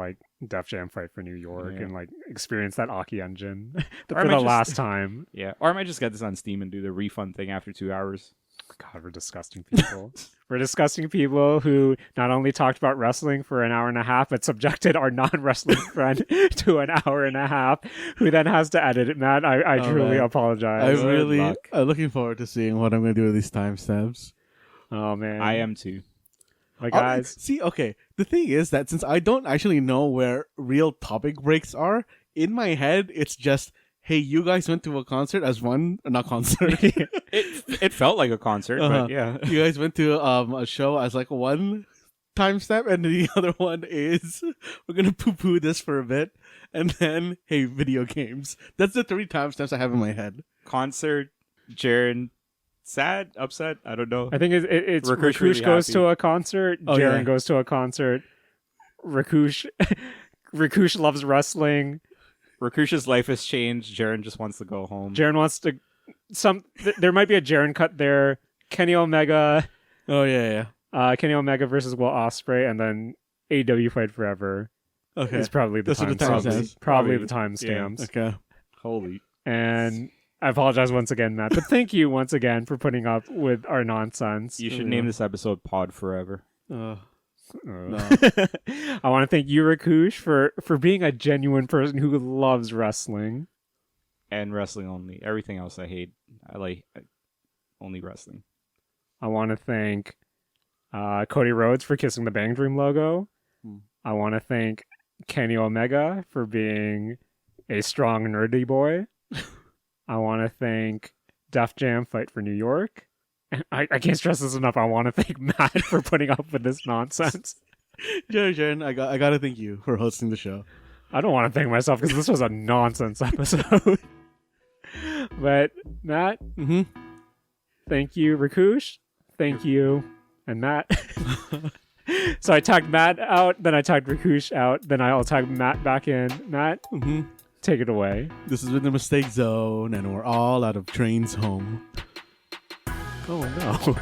Def Jam Fight for New York and experience that Aki engine for the last time. Yeah, or I might just get this on Steam and do the refund thing after 2 hours. God, we're disgusting people. We're disgusting people who not only talked about wrestling for an hour and a half, but subjected our non-wrestling friend to an hour and a half, who then has to edit it. Matt, I truly apologize. I'm looking forward to seeing what I'm going to do with these timestamps. Oh, man. I am too. Guys. See, okay. The thing is that since I don't actually know where real topic breaks are, in my head, it's just, hey, you guys went to a concert as one, not concert. It felt like a concert, but yeah. You guys went to a show as one timestamp, and the other one is, we're going to poo-poo this for a bit, and then, hey, video games. That's the 3 timestamps I have in my head. Concert, Jaren, sad, upset, I don't know. I think it's Rakush Rakush really goes happy. to a concert, Jaren goes to a concert, Rakush loves wrestling. Rakush's life has changed. Jaren just wants to go home. Jaren wants to there might be a Jaren cut there. Kenny Omega. Oh, yeah. Kenny Omega versus Will Ospreay, and then AEW Fight Forever. Okay. Is probably the Those are the timestamps. timestamps. Probably the timestamps. Okay. Holy. And I apologize once again, Matt, but thank you once again for putting up with our nonsense. You should name this episode Pod Forever. No. I want to thank you, Rakush, for being a genuine person who loves wrestling. And wrestling only. Everything else I hate. I like only wrestling. I want to thank Cody Rhodes for kissing the Bang Dream logo. I want to thank Kenny Omega for being a strong nerdy boy. I want to thank Def Jam Fight for New York. And I can't stress this enough. I want to thank Matt for putting up with this nonsense. Jaren, I got to thank you for hosting the show. I don't want to thank myself because this was a nonsense episode. But Matt, Mm-hmm. thank you, Rakush. Thank you, and Matt. So I talked Matt out, then I talked Rakush out, then I'll talk Matt back in. Matt, Mm-hmm. take it away. This has been the Mistake Zone, and we're all out of trains home. Oh no.